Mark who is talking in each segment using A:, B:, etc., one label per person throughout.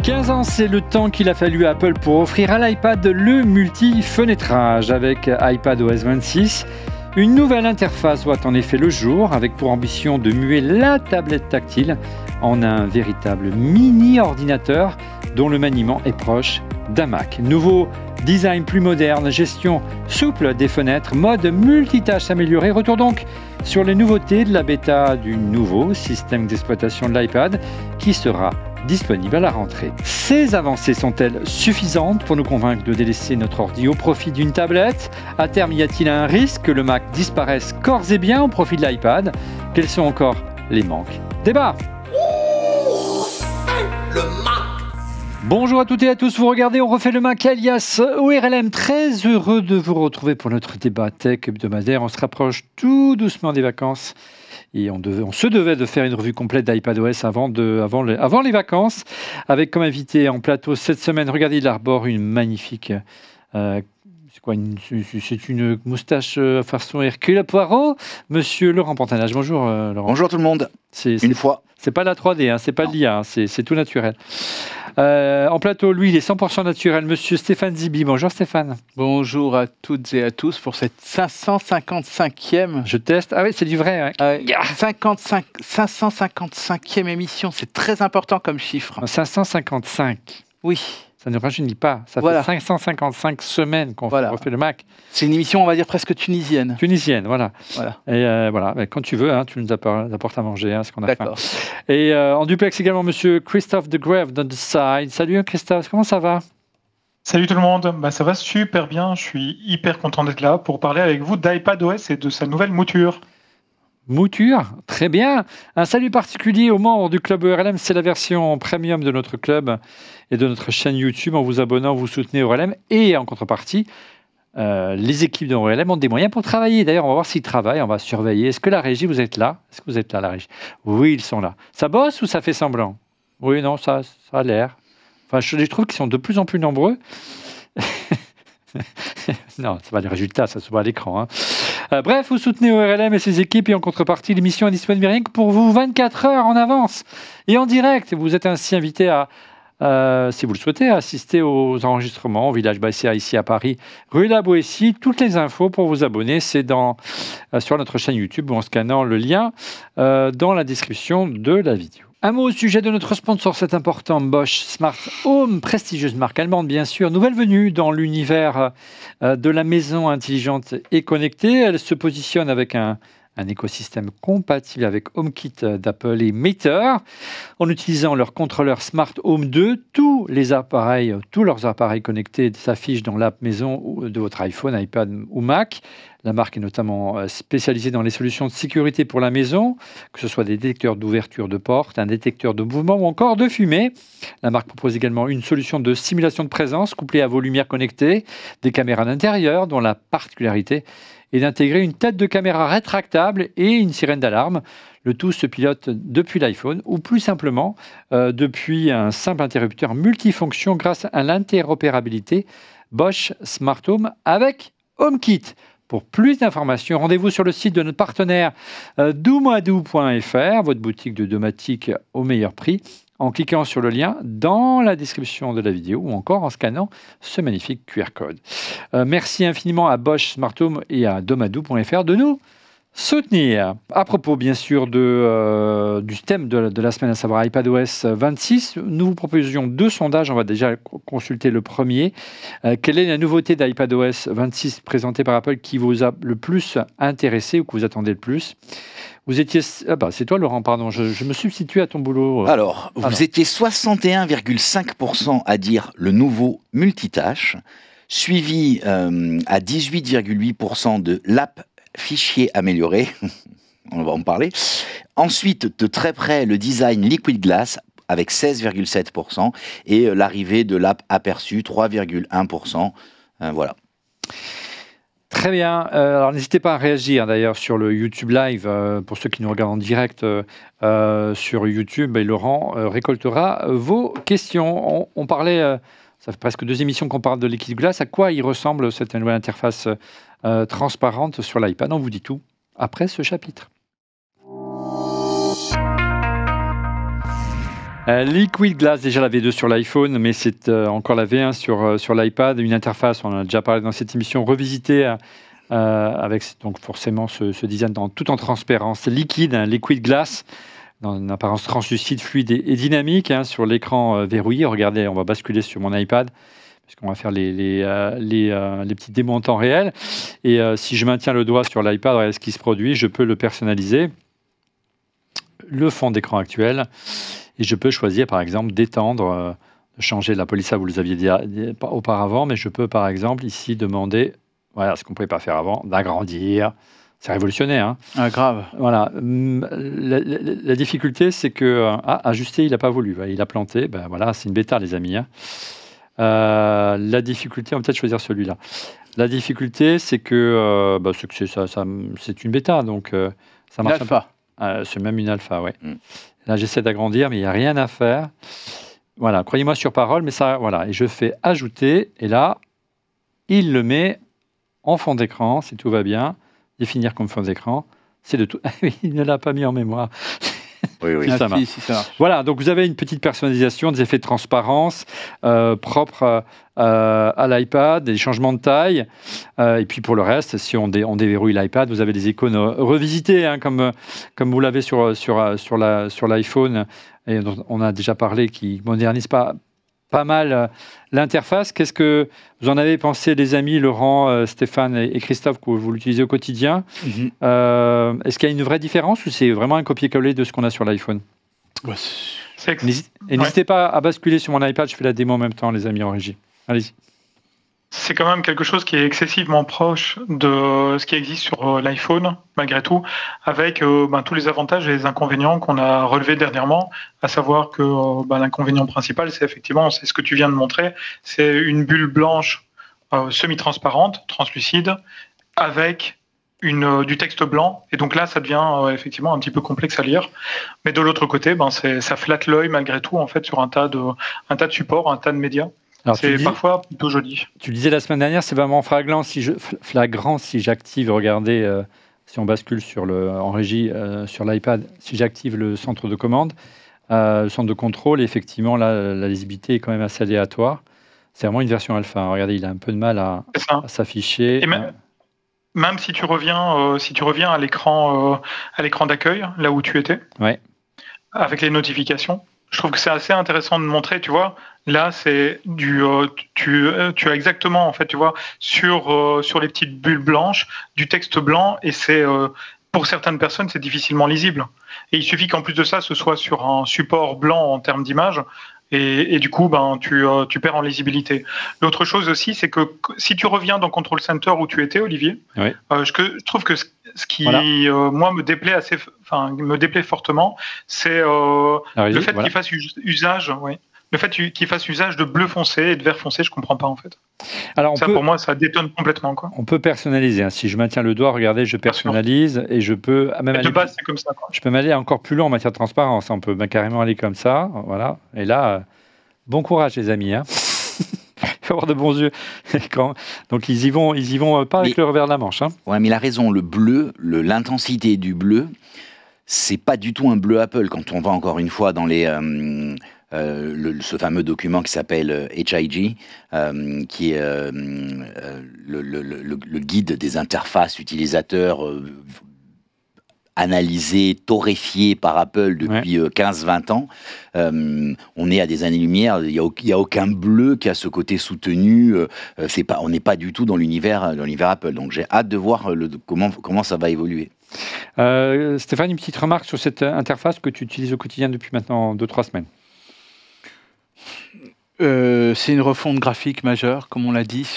A: 15 ans, c'est le temps qu'il a fallu à Apple pour offrir à l'iPad le multi-fenêtrage. Avec iPadOS 26, une nouvelle interface voit en effet le jour, avec pour ambition de muer la tablette tactile en un véritable mini-ordinateur dont le maniement est proche d'un Mac. Nouveau design plus moderne, gestion souple des fenêtres, mode multitâche amélioré. Retour donc sur les nouveautés de la bêta du nouveau système d'exploitation de l'iPad qui sera disponible à la rentrée. Ces avancées sont-elles suffisantes pour nous convaincre de délaisser notre ordi au profit d'une tablette? À terme, y a-t-il un risque que le Mac disparaisse corps et biens au profit de l'iPad? Quels sont encore les manques? Débat!
B: Le Mac.
A: Bonjour à toutes et à tous, vous regardez On refait le Mac alias ORLM, très heureux de vous retrouver pour notre débat tech hebdomadaire. On se rapproche tout doucement des vacances. Et on se devait de faire une revue complète d'iPadOS avant les vacances, avec comme invité en plateau cette semaine, regardez, il arbore une magnifique... c'est une moustache façon Hercule Poirot, monsieur Laurent Pantanage. Bonjour Laurent.
C: Bonjour tout le monde. Une fois.
A: C'est pas la 3D, hein, c'est pas l'IA, hein, c'est tout naturel. En plateau, lui, il est 100% naturel. Monsieur Stéphane Zibi. Bonjour Stéphane.
D: Bonjour à toutes et à tous pour cette 555e.
A: Je teste. Ah oui, c'est du vrai. Hein.
D: 555e émission, c'est très important comme chiffre.
A: 555.
D: Oui.
A: Ça ne rajeunit pas. Ça fait 555 semaines qu'on refait le Mac.
D: C'est une émission, on va dire, presque tunisienne.
A: Tunisienne, voilà. Et voilà, quand tu veux, hein, tu nous apportes à manger, hein, ce qu'on a fait.
D: D'accord.
A: Et en duplex également, monsieur Christophe de Grave on the side. Salut Christophe, comment ça va?
E: Salut tout le monde, ça va super bien, je suis hyper content d'être là pour parler avec vous d'iPadOS et de sa nouvelle mouture.
A: Mouture, très bien. Un salut particulier aux membres du club ORLM, c'est la version premium de notre club et de notre chaîne YouTube. En vous abonnant, vous soutenez ORLM et en contrepartie, les équipes de ORLM ont des moyens pour travailler. D'ailleurs, on va voir s'ils travaillent, on va surveiller. Est-ce que la régie, vous êtes là? Est-ce que vous êtes là, la régie? Oui, ils sont là. Ça bosse ou ça fait semblant? Oui, non, ça a l'air. Enfin, je trouve qu'ils sont de plus en plus nombreux. Non, c'est pas les résultats, ça se voit à l'écran. Hein. Bref, vous soutenez ORLM et ses équipes et en contrepartie, l'émission est disponible rien que pour vous 24 heures en avance et en direct. Vous êtes ainsi invité à, si vous le souhaitez, à assister aux enregistrements au Village Bassia ici à Paris, rue La Boétie. Toutes les infos pour vous abonner, c'est sur notre chaîne YouTube ou en scannant le lien dans la description de la vidéo. Un mot au sujet de notre sponsor, c'est important, Bosch Smart Home, prestigieuse marque allemande bien sûr, nouvelle venue dans l'univers de la maison intelligente et connectée. Elle se positionne avec un écosystème compatible avec HomeKit d'Apple et Matter. En utilisant leur contrôleur Smart Home 2, tous leurs appareils connectés s'affichent dans l'app maison de votre iPhone, iPad ou Mac. La marque est notamment spécialisée dans les solutions de sécurité pour la maison, que ce soit des détecteurs d'ouverture de porte, un détecteur de mouvement ou encore de fumée. La marque propose également une solution de simulation de présence couplée à vos lumières connectées, des caméras d'intérieur dont la particularité est d'intégrer une tête de caméra rétractable et une sirène d'alarme. Le tout se pilote depuis l'iPhone ou plus simplement depuis un simple interrupteur multifonction grâce à l'interopérabilité Bosch Smart Home avec HomeKit. Pour plus d'informations, rendez-vous sur le site de notre partenaire doumadou.fr, votre boutique de domotique au meilleur prix, en cliquant sur le lien dans la description de la vidéo ou encore en scannant ce magnifique QR code. Merci infiniment à Bosch Smart Home et à domadou.fr de nous soutenir. À propos bien sûr du thème de la semaine, à savoir iPadOS 26, nous vous proposions 2 sondages. On va déjà consulter le premier. Quelle est la nouveauté d'iPadOS 26 présentée par Apple qui vous a le plus intéressé ou que vous attendez le plus? Vous étiez... c'est toi Laurent, pardon, je me substitue à ton boulot.
C: Alors, vous étiez 61,5% à dire le nouveau multitâche, suivi à 18,8% de l'app fichier amélioré, on va en parler. Ensuite, de très près, le design Liquid Glass avec 16,7% et l'arrivée de l'app aperçu 3,1%. Voilà.
A: Très bien. Alors n'hésitez pas à réagir d'ailleurs sur le YouTube Live pour ceux qui nous regardent en direct sur YouTube. Et Laurent récoltera vos questions. On parlait, ça fait presque 2 émissions qu'on parle de Liquid Glass. À quoi il ressemble cette nouvelle interface transparente sur l'iPad? On vous dit tout après ce chapitre. Liquid Glass, déjà la V2 sur l'iPhone, mais c'est encore la V1 sur l'iPad. Une interface, on en a déjà parlé dans cette émission, revisitée avec donc forcément ce design tout en transparence liquide, Liquid Glass, dans une apparence translucide, fluide et dynamique, sur l'écran verrouillé. Regardez, on va basculer sur mon iPad, puisqu'on va faire les petits démos en temps réel. Et si je maintiens le doigt sur l'iPad, regardez ce qui se produit, je peux le personnaliser, le fond d'écran actuel. Et je peux choisir, par exemple, d'étendre, de changer la police. Ça, vous les aviez dit auparavant, mais je peux, par exemple, ici, demander, voilà, ce qu'on ne pouvait pas faire avant, d'agrandir. C'est révolutionnaire. Hein.
D: Ah, grave.
A: Voilà. La difficulté, c'est que, ajuster, il n'a pas voulu. Il a planté. Ben voilà, c'est une bêta, les amis. Hein. La difficulté, on va peut-être choisir celui-là. La difficulté, c'est que, c'est une bêta, donc ça marche.
D: Alpha.
A: C'est même une alpha, ouais. Là, j'essaie d'agrandir, mais il n'y a rien à faire. Voilà, croyez-moi sur parole, mais ça, voilà. Et je fais ajouter, et là, il le met en fond d'écran, si tout va bien. Définir comme fond d'écran, c'est de tout. Il ne l'a pas mis en mémoire.
C: Oui.
A: Ça marche.
D: Si, ça marche.
A: Voilà, donc vous avez une petite personnalisation, des effets de transparence propres à l'iPad, des changements de taille. Et puis pour le reste, si on déverrouille l'iPad, vous avez des icônes revisitées, comme vous l'avez sur l'iPhone, et dont on a déjà parlé, qui modernisent pas mal l'interface. Qu'est-ce que vous en avez pensé, les amis, Laurent, Stéphane et Christophe, que vous l'utilisez au quotidien? Est-ce qu'il y a une vraie différence ou c'est vraiment un copier-coller de ce qu'on a sur l'iPhone? N'hésitez pas à basculer sur mon iPad, je fais la démo en même temps, les amis en régie. Allez-y.
E: C'est quand même quelque chose qui est excessivement proche de ce qui existe sur l'iPhone, malgré tout, avec tous les avantages et les inconvénients qu'on a relevés dernièrement, à savoir que l'inconvénient principal, c'est effectivement, c'est ce que tu viens de montrer, c'est une bulle blanche semi-transparente, translucide, avec du texte blanc, et donc là, ça devient effectivement un petit peu complexe à lire. Mais de l'autre côté, ça flatte l'œil malgré tout, en fait, sur un tas de supports, un tas de médias. C'est parfois plutôt joli.
A: Tu le disais la semaine dernière, c'est vraiment flagrant si j'active, regardez, si on bascule en régie sur l'iPad, si j'active le centre de commande, le centre de contrôle, effectivement, là, la lisibilité est quand même assez aléatoire. C'est vraiment une version alpha. Hein. Regardez, il a un peu de mal à s'afficher.
E: Et même si tu reviens à l'écran d'accueil, là où tu étais, avec les notifications, je trouve que c'est assez intéressant de montrer, tu vois. Là, c'est tu as exactement, en fait, tu vois, sur les petites bulles blanches, du texte blanc, et c'est pour certaines personnes, c'est difficilement lisible. Et il suffit qu'en plus de ça, ce soit sur un support blanc en termes d'image, et du coup, tu perds en lisibilité. L'autre chose aussi, c'est que si tu reviens dans Control Center où tu étais, Olivier, je trouve que ce qui, moi, me déplaît fortement, c'est le fait qu'il fasse usage. Le fait qu'il fasse usage de bleu foncé et de vert foncé, je comprends pas en fait.
A: Alors
E: pour moi, ça détonne complètement, quoi.
A: On peut personnaliser. Hein. Si je maintiens le doigt, regardez, je personnalise et je peux même aller.
E: De base, c'est comme ça. Quoi.
A: Je peux m'aller encore plus loin en matière de transparence. On peut carrément aller comme ça, voilà. Et là, bon courage, les amis. Hein. Il faut avoir de bons yeux. Donc ils y vont pas avec le revers de la manche. Hein.
C: Ouais, mais il a raison. Le bleu, l'intensité du bleu, c'est pas du tout un bleu Apple. Quand on va encore une fois dans les ce fameux document qui s'appelle HIG, qui est le guide des interfaces utilisateurs analysé, torréfié par Apple depuis 15-20 ans. On est à des années-lumière, il n'y a aucun bleu qui a ce côté soutenu. On n'est pas du tout dans l'univers Apple. Donc j'ai hâte de voir comment ça va évoluer.
A: Stéphane, une petite remarque sur cette interface que tu utilises au quotidien depuis maintenant 2-3 semaines.
D: C'est une refonte graphique majeure, comme on l'a dit,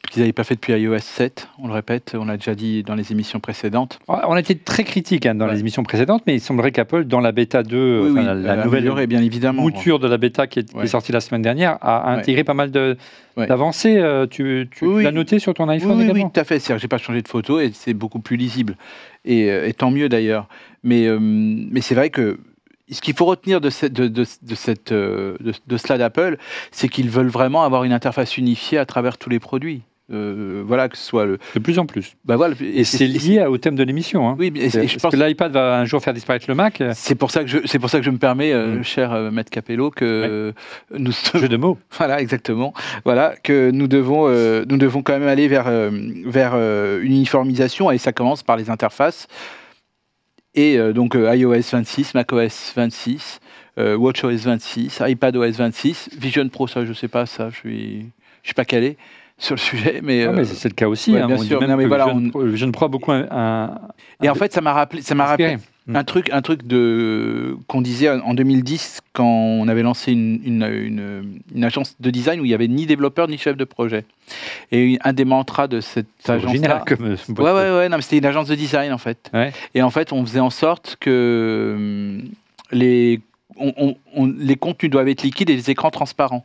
D: qu'ils n'avaient pas fait depuis iOS 7, on le répète, on l'a déjà dit dans les émissions précédentes.
A: On a été très critique dans les émissions précédentes, mais il semblerait qu'Apple, dans la bêta 2, la nouvelle
D: bien évidemment,
A: mouture de la bêta qui est sortie la semaine dernière, a intégré pas mal d'avancées. Tu l'as noté sur ton iPhone également?
D: Oui, tout à fait. C'est-à-dire que je n'ai pas changé de photo et c'est beaucoup plus lisible. Et tant mieux d'ailleurs. Mais c'est vrai que ce qu'il faut retenir de cela d'Apple, c'est qu'ils veulent vraiment avoir une interface unifiée à travers tous les produits. voilà, que ce soit le...
A: De plus en plus.
D: Voilà,
A: et c'est lié au thème de l'émission. Hein.
D: Oui, mais je pense
A: que l'iPad va un jour faire disparaître le Mac.
D: C'est pour ça que je me permets, cher Maître Capello, que nous...
A: Jeu de mots.
D: Voilà, exactement. Voilà, que nous devons quand même aller vers une uniformisation, et ça commence par les interfaces. Et donc iOS 26, macOS 26, watchOS 26, iPadOS 26, Vision Pro, ça je sais pas, ça je suis pas calé sur le sujet, mais
A: c'est le cas aussi.
D: Ouais, bien sûr. Mais voilà,
A: Vision Pro a beaucoup
D: et en fait, ça m'a rappelé un truc qu'on disait en 2010 quand on avait lancé une agence de design où il y avait ni développeur ni chef de projet. Et un des mantras de cette agence-là, non, mais c'était une agence de design en fait.
A: Ouais.
D: Et en fait, on faisait en sorte que les contenus doivent être liquides et les écrans transparents,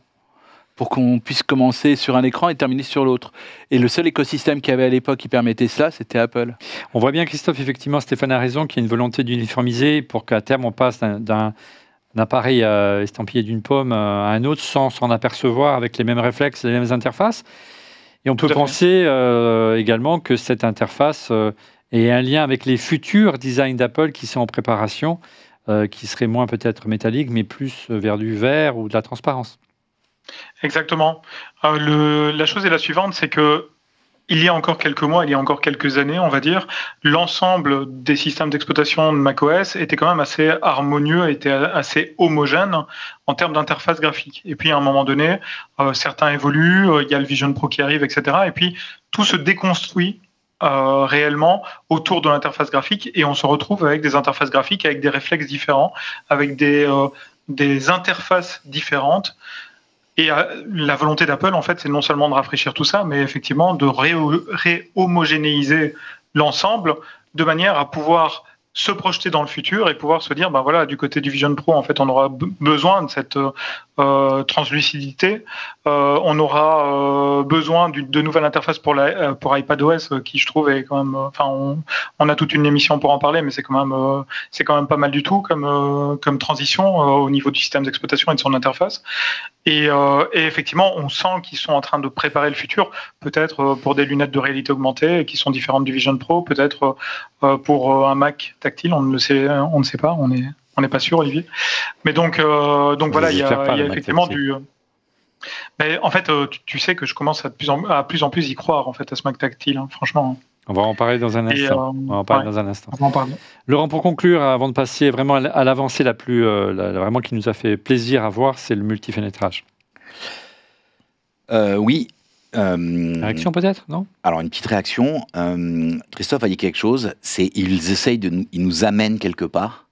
D: pour qu'on puisse commencer sur un écran et terminer sur l'autre. Et le seul écosystème qu'il y avait à l'époque qui permettait cela, c'était Apple.
A: On voit bien, Christophe, effectivement, Stéphane a raison, qu'il y a une volonté d'uniformiser pour qu'à terme, on passe d'un appareil estampillé d'une pomme à un autre sans s'en apercevoir, avec les mêmes réflexes, les mêmes interfaces. Et on peut penser également que cette interface ait un lien avec les futurs designs d'Apple qui sont en préparation, qui seraient moins peut-être métalliques, mais plus vers du verre ou de la transparence.
E: Exactement. La chose est la suivante, c'est que il y a encore quelques mois, il y a encore quelques années, on va dire, l'ensemble des systèmes d'exploitation de macOS était quand même assez harmonieux, était assez homogène en termes d'interface graphique. Et puis à un moment donné, certains évoluent, il y a le Vision Pro qui arrive, etc. Et puis tout se déconstruit réellement autour de l'interface graphique, et on se retrouve avec des interfaces graphiques avec des réflexes différents, avec des interfaces différentes. Et la volonté d'Apple, en fait, c'est non seulement de rafraîchir tout ça, mais effectivement de réhomogénéiser l'ensemble de manière à pouvoir se projeter dans le futur et pouvoir se dire, ben voilà, du côté du Vision Pro, en fait, on aura besoin de cette translucidité. On aura besoin de nouvelles interfaces pour iPadOS, qui je trouve est quand même. Enfin, on a toute une émission pour en parler, mais c'est quand même pas mal du tout comme transition au niveau du système d'exploitation et de son interface. Et effectivement, on sent qu'ils sont en train de préparer le futur, peut-être pour des lunettes de réalité augmentée qui sont différentes du Vision Pro, peut-être pour un Mac tactile, on ne sait pas, on n'est pas sûr, Olivier. Mais donc voilà, il y a effectivement du. Mais en fait, tu sais que je commence à plus en plus y croire en fait à ce Mac tactile, hein, franchement.
A: On va en parler dans un instant. Laurent, pour conclure, avant de passer vraiment à l'avancée vraiment qui nous a fait plaisir à voir, c'est le multifénétrage.
C: Oui.
A: Réaction peut-être, non?
C: Alors une petite réaction. Christophe a dit quelque chose. Ils nous amènent quelque part.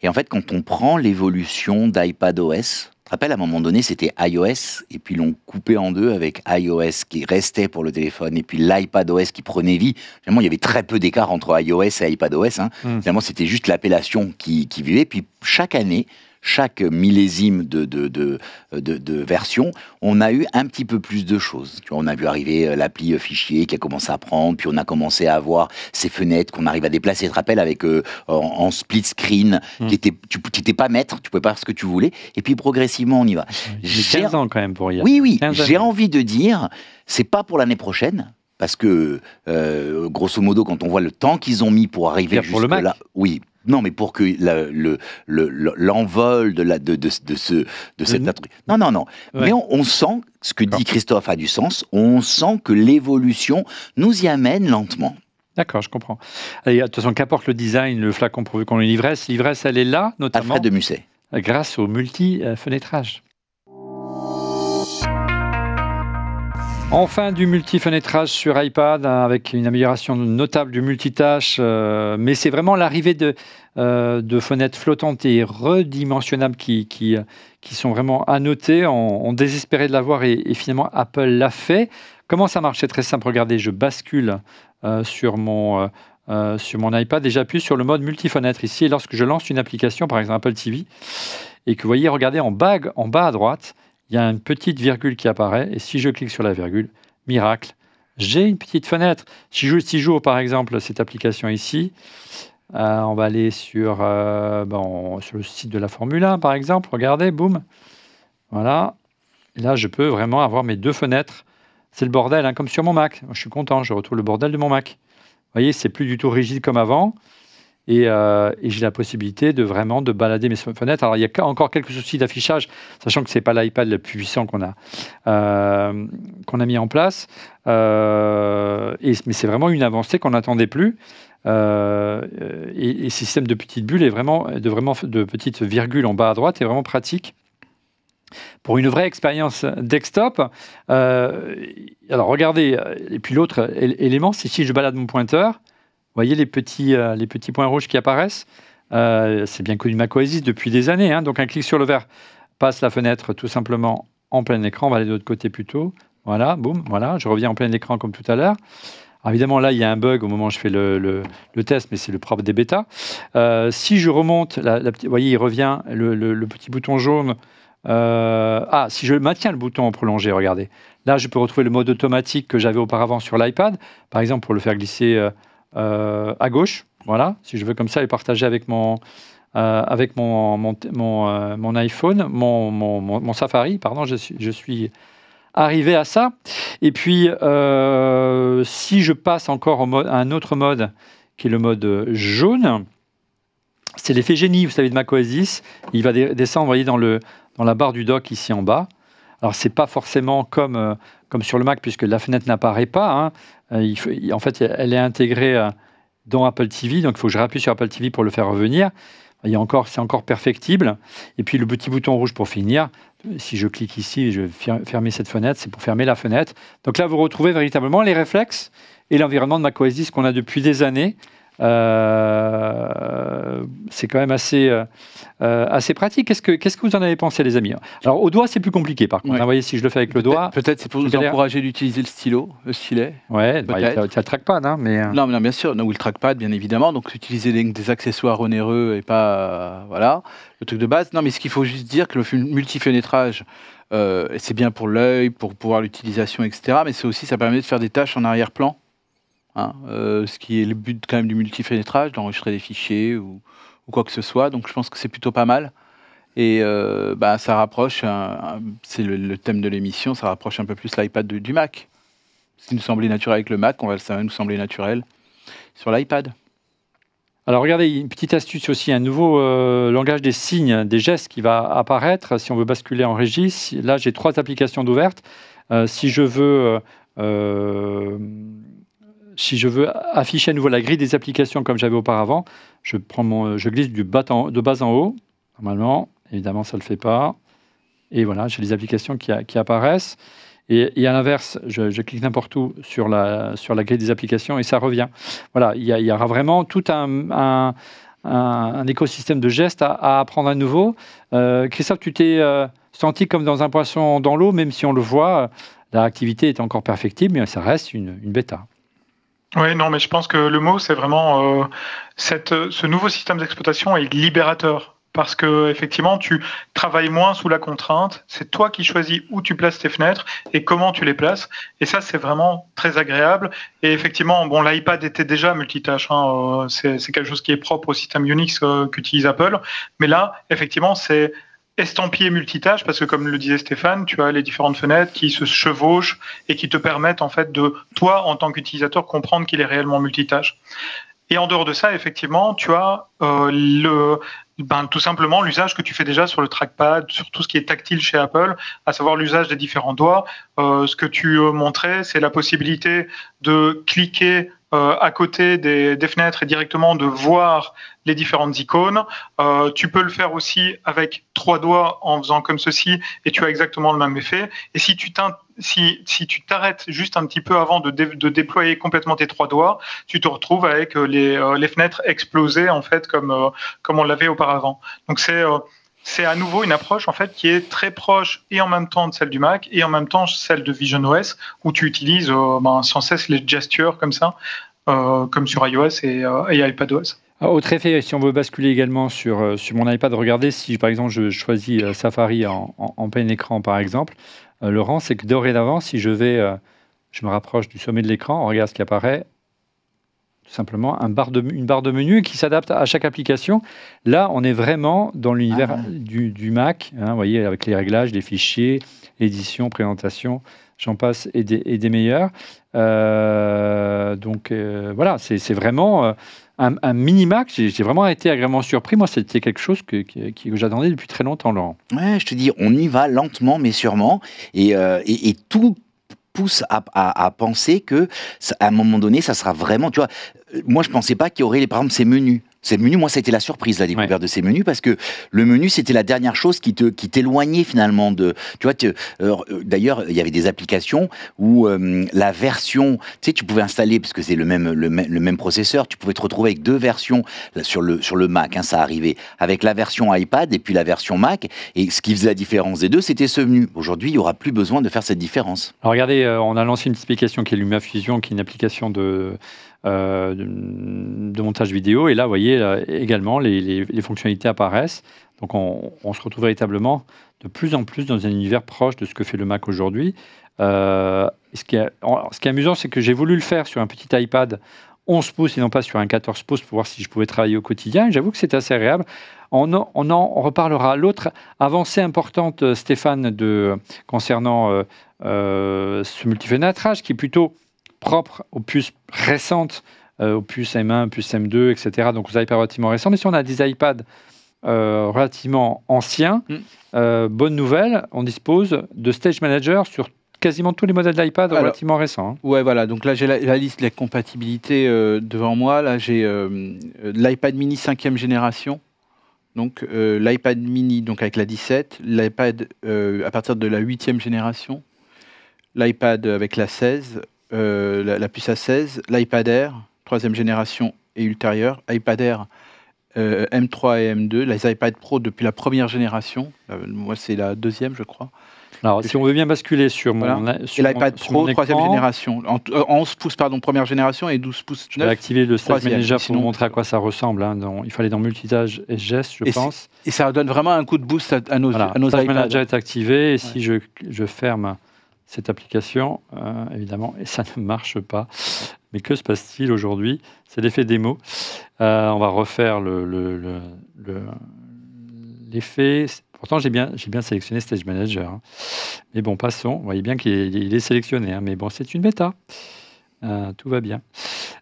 C: Et en fait, quand on prend l'évolution d'iPadOS, tu te rappelles, à un moment donné, c'était iOS, et puis l'on coupait en deux avec iOS qui restait pour le téléphone, et puis l'iPadOS qui prenait vie. Finalement, il y avait très peu d'écart entre iOS et iPadOS. Hein. Finalement, c'était juste l'appellation qui vivait. Puis chaque année, chaque millésime de version, on a eu un petit peu plus de choses. Tu vois, on a vu arriver l'appli fichier qui a commencé à prendre, puis on a commencé à avoir ces fenêtres qu'on arrive à déplacer. Tu te rappelles, avec en split screen, tu n'étais pas maître, tu pouvais pas faire ce que tu voulais. Et puis progressivement, on y va.
A: J'ai 15 ans quand même pour y aller.
C: Oui, j'ai envie de dire, c'est pas pour l'année prochaine. Parce que, grosso modo, quand on voit le temps qu'ils ont mis pour arriver jusque là, oui. Non, mais pour que l'envol de cette truc. Non. Ouais. Mais on sent, ce que dit Christophe a du sens, on sent que l'évolution nous y amène lentement.
A: D'accord, je comprends. Allez, de toute façon, qu'apporte le design, le flacon pourvu qu'on ait l'ivresse? L'ivresse, elle est là, notamment.
C: Alfred de Musset.
A: Grâce au multi-fenêtrage. Enfin, du multi-fenêtrage sur iPad, avec une amélioration notable du multitâche, mais c'est vraiment l'arrivée de fenêtres flottantes et redimensionnables qui sont vraiment à noter. On désespérait de l'avoir et finalement Apple l'a fait. Comment ça marche? C'est très simple. Regardez, je bascule sur mon iPad et j'appuie sur le mode multi-fenêtre ici. Et lorsque je lance une application, par exemple Apple TV, et que vous voyez, regardez en bas à droite, il y a une petite virgule qui apparaît, et si je clique sur la virgule, miracle, j'ai une petite fenêtre. Si j'ouvre par exemple cette application ici, on va aller sur le site de la Formule 1 par exemple, regardez, boum, voilà. Et là, je peux vraiment avoir mes deux fenêtres c'est le bordel, hein, comme sur mon Mac. Je suis content, je retrouve le bordel de mon Mac. Vous voyez, c'est plus du tout rigide comme avant. Et j'ai la possibilité de vraiment de balader mes fenêtres. Alors, il y a encore quelques soucis d'affichage, sachant que ce n'est pas l'iPad le plus puissant qu'on a mis en place. Mais c'est vraiment une avancée qu'on n'attendait plus. Et ce système de petites bulles est de petites virgules en bas à droite est vraiment pratique pour une vraie expérience desktop. Alors, regardez, et puis l'autre élément, c'est si je balade mon pointeur. Vous voyez les petits points rouges qui apparaissent. C'est bien connu de macOS X depuis des années. Hein. Donc un clic sur le vert passe la fenêtre tout simplement en plein écran. On va aller de l'autre côté plutôt. Voilà, boum, voilà. Je reviens en plein écran comme tout à l'heure. Alors évidemment, là, il y a un bug au moment où je fais le test, mais c'est le propre des bêtas. Si je remonte, vous voyez, il revient, le petit bouton jaune. Si je maintiens le bouton en prolongé, regardez. Là, je peux retrouver le mode automatique que j'avais auparavant sur l'iPad. Par exemple, pour le faire glisser à gauche, voilà, si je veux comme ça et partager avec mon iPhone, mon Safari, pardon, je suis arrivé à ça. Et puis, si je passe encore à un autre mode, qui est le mode jaune, c'est l'effet génie, vous savez, de macOS 10. Il va descendre, vous voyez, dans la barre du dock ici en bas. Alors, c'est pas forcément comme sur le Mac, puisque la fenêtre n'apparaît pas. Hein. En fait, elle est intégrée dans Apple TV, donc il faut que je rappuie sur Apple TV pour le faire revenir. C'est encore perfectible. Et puis le petit bouton rouge pour finir. Si je clique ici, je vais fermer cette fenêtre, c'est pour fermer la fenêtre. Donc là, vous retrouvez véritablement les réflexes et l'environnement de macOS 10 qu'on a depuis des années. C'est quand même assez pratique. Qu'est-ce que vous en avez pensé, les amis? Alors, au doigt, c'est plus compliqué, par contre.
D: Ouais.
A: Vous voyez, si je le fais avec le doigt...
D: Peut-être c'est pour nous encourager d'utiliser le stylet.
A: Ouais, il y a le trackpad, hein, mais...
D: Non, bien sûr, ou le trackpad, bien évidemment. Donc, utiliser des accessoires onéreux et pas... voilà, le truc de base. Non, mais ce qu'il faut juste dire, que le multifenêtrage, c'est bien pour l'œil, pour pouvoir l'utilisation, etc. Mais c'est aussi, ça permet de faire des tâches en arrière-plan. Hein, ce qui est le but quand même du multifenêtrage, d'enregistrer des fichiers ou quoi que ce soit. Donc je pense que c'est plutôt pas mal. Et ça rapproche, c'est le thème de l'émission, ça rapproche un peu plus l'iPad du Mac. Ce qui nous semblait naturel avec le Mac, ça va nous sembler naturel sur l'iPad.
A: Alors regardez, une petite astuce aussi, un nouveau langage des signes, des gestes qui va apparaître si on veut basculer en régie. Là, j'ai 3 applications d'ouvertes. Si je veux afficher à nouveau la grille des applications comme j'avais auparavant, je glisse de bas en haut. Normalement, évidemment, ça ne le fait pas. Et voilà, j'ai les applications qui apparaissent. Et à l'inverse, je clique n'importe où sur la grille des applications et ça revient. Voilà, il y aura vraiment tout un écosystème de gestes à apprendre à nouveau. Christophe, tu t'es senti comme dans un poisson dans l'eau, même si on le voit, la activité est encore perfectible, mais ça reste une bêta.
E: Oui, non, mais je pense que le mot, c'est vraiment ce nouveau système d'exploitation est libérateur. Parce que effectivement, tu travailles moins sous la contrainte. C'est toi qui choisis où tu places tes fenêtres et comment tu les places. Et ça, c'est vraiment très agréable. Et effectivement, bon, l'iPad était déjà multitâche. Hein, c'est quelque chose qui est propre au système Unix qu'utilise Apple. Mais là, effectivement, c'est estampillé multitâche parce que, comme le disait Stéphane, tu as les différentes fenêtres qui se chevauchent et qui te permettent en fait de, toi, en tant qu'utilisateur, comprendre qu'il est réellement multitâche. Et en dehors de ça, effectivement, tu as tout simplement l'usage que tu fais déjà sur le trackpad, sur tout ce qui est tactile chez Apple, à savoir l'usage des différents doigts. Ce que tu montrais, c'est la possibilité de cliquer à côté des fenêtres et directement de voir les différentes icônes. Tu peux le faire aussi avec 3 doigts en faisant comme ceci et tu as exactement le même effet. Et si tu t'arrêtes juste un petit peu avant de déployer complètement tes 3 doigts, tu te retrouves avec les fenêtres explosées en fait comme on l'avait auparavant. Donc c'est à nouveau une approche en fait qui est très proche et en même temps de celle du Mac et en même temps celle de visionOS où tu utilises sans cesse les gestures comme ça, comme sur iOS et iPadOS.
A: Autre effet, si on veut basculer également sur mon iPad, regardez si par exemple je choisis Safari en plein écran par exemple, Laurent, c'est que dorénavant, si je me rapproche du sommet de l'écran, on regarde ce qui apparaît. tout simplement une barre de menu qui s'adapte à chaque application. Là, on est vraiment dans l'univers du Mac, hein, vous voyez, avec les réglages, les fichiers, édition, présentation, j'en passe, et des meilleurs. Donc voilà, c'est vraiment un mini-Mac. J'ai vraiment été agréablement surpris. Moi, c'était quelque chose que j'attendais depuis très longtemps, Laurent.
C: Ouais, je te dis, on y va lentement mais sûrement, et tout pousse à penser que à un moment donné, ça sera vraiment, tu vois, moi je pensais pas qu'il y aurait par exemple ces menus. Ces menus, moi, ça a été la surprise, la découverte de ces menus, parce que le menu, c'était la dernière chose qui t'éloignait finalement de... Tu vois, d'ailleurs, il y avait des applications où la version... Tu sais, tu pouvais installer, parce que c'est le même processeur, tu pouvais te retrouver avec deux versions sur le Mac, hein, ça arrivait, avec la version iPad et puis la version Mac, et ce qui faisait la différence des deux, c'était ce menu. Aujourd'hui, il n'y aura plus besoin de faire cette différence.
A: Alors regardez, on a lancé une petite application qui est LumaFusion, qui est une application de montage vidéo, et là vous voyez également les fonctionnalités apparaissent, donc on se retrouve véritablement de plus en plus dans un univers proche de ce que fait le Mac aujourd'hui. Ce qui est amusant, c'est que j'ai voulu le faire sur un petit iPad 11 pouces et non pas sur un 14 pouces pour voir si je pouvais travailler au quotidien, et j'avoue que c'est assez agréable. On en reparlera. L'autre avancée importante, Stéphane, concernant ce multifenêtrage qui est plutôt propre aux puces récentes, aux puces M1, puces M2, etc. Donc aux iPads relativement récents. Mais si on a des iPads relativement anciens, bonne nouvelle, on dispose de Stage Manager sur quasiment tous les modèles d'iPad relativement récents. Hein.
D: Ouais, voilà. Donc là, j'ai la liste des compatibilités devant moi. Là, j'ai l'iPad mini 5e génération. Donc l'iPad mini donc avec la 17, l'iPad à partir de la 8e génération, l'iPad avec la 16, la puce A16, l'iPad Air, 3e génération et ultérieure, iPad Air M3 et M2, les iPad Pro depuis la première génération, moi c'est la 2e je crois.
A: Alors si on veut bien basculer sur
D: et l'iPad Pro, 3e génération, 11 pouces pardon, première génération et 12 pouces 9.
A: Je vais activer le Stage Manager pour vous montrer à quoi ça ressemble. Hein. Il fallait dans multitâche et gestes, je pense.
D: Et ça donne vraiment un coup de boost à nos iPads.
A: Le Stage Manager est activé, et si je ferme cette application, évidemment, et ça ne marche pas. Mais que se passe-t-il aujourd'hui? C'est l'effet démo. On va refaire l'effet. Pourtant, j'ai bien sélectionné Stage Manager. Hein. Mais bon, passons. Vous voyez bien qu'il est sélectionné. Hein. Mais bon, c'est une bêta. Tout va bien.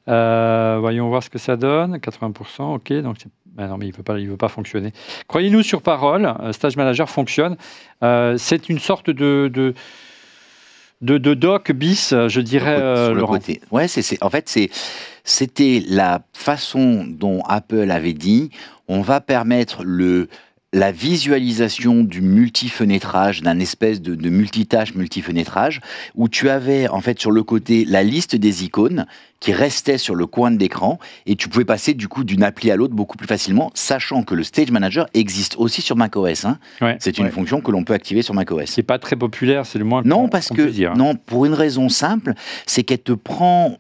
A: Voyons voir ce que ça donne. 80%, ok. Donc, non, mais il veut pas fonctionner. Croyez-nous sur parole, Stage Manager fonctionne. C'est une sorte de dock bis, je dirais,
C: sur le
A: Laurent.
C: côté. Ouais, en fait, c'était la façon dont Apple avait dit, on va permettre la visualisation du multifenêtrage, d'un espèce de multitâche, multifenêtrage, où tu avais en fait sur le côté la liste des icônes qui restait sur le coin de l'écran, et tu pouvais passer du coup d'une appli à l'autre beaucoup plus facilement, sachant que le Stage Manager existe aussi sur macOS. Hein. Ouais, c'est une fonction que l'on peut activer sur macOS.
A: C'est pas très populaire, c'est le moins.
C: Non, parce que dire, hein. Non, pour une raison simple, c'est qu'elle te prend.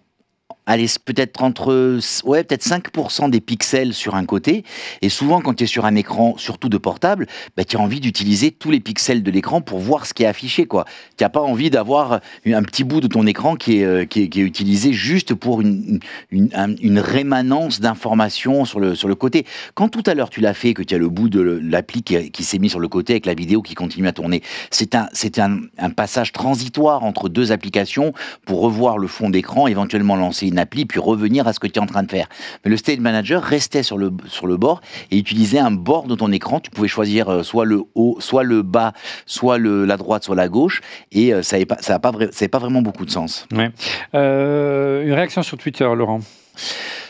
C: Allez, peut-être peut-être 5% des pixels sur un côté. Et souvent, quand tu es sur un écran, surtout de portable, tu as envie d'utiliser tous les pixels de l'écran pour voir ce qui est affiché, quoi. Tu n'as pas envie d'avoir un petit bout de ton écran qui est utilisé juste pour une rémanence d'informations sur le côté. Quand tout à l'heure tu l'as fait, que tu as le bout de l'appli qui s'est mis sur le côté avec la vidéo qui continue à tourner, c'est un passage transitoire entre deux applications pour revoir le fond d'écran, éventuellement lancer une appli, puis revenir à ce que tu es en train de faire. Mais le Stage Manager restait sur le bord et utilisait un bord de ton écran. Tu pouvais choisir soit le haut, soit le bas, soit la droite, soit la gauche, et ça n'a pas vraiment beaucoup de sens.
A: Ouais. Une réaction sur Twitter, Laurent.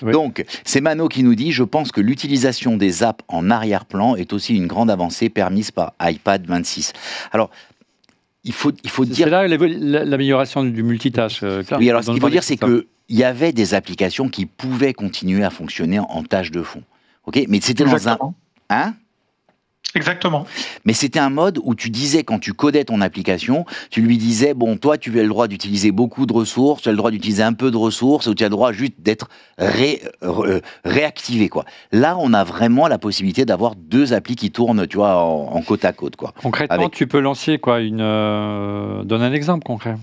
C: Oui. Donc, c'est Mano qui nous dit « Je pense que l'utilisation des apps en arrière-plan est aussi une grande avancée permise par iPad 26. » Alors, il faut dire...
A: C'est là l'amélioration du multitâche.
C: Oui, alors ce qu'il faut dire, c'est qu'il y avait des applications qui pouvaient continuer à fonctionner en tâche de fond. Okay, mais c'était dans un... Hein ?
E: Exactement.
C: Mais c'était un mode où tu disais, quand tu codais ton application, tu lui disais, bon, toi, tu as le droit d'utiliser beaucoup de ressources, tu as le droit d'utiliser un peu de ressources, ou tu as le droit juste d'être réactivé, quoi. Là, on a vraiment la possibilité d'avoir deux applis qui tournent, tu vois, en côte à côte, quoi.
A: Concrètement, tu peux lancer, quoi, donne un exemple concret.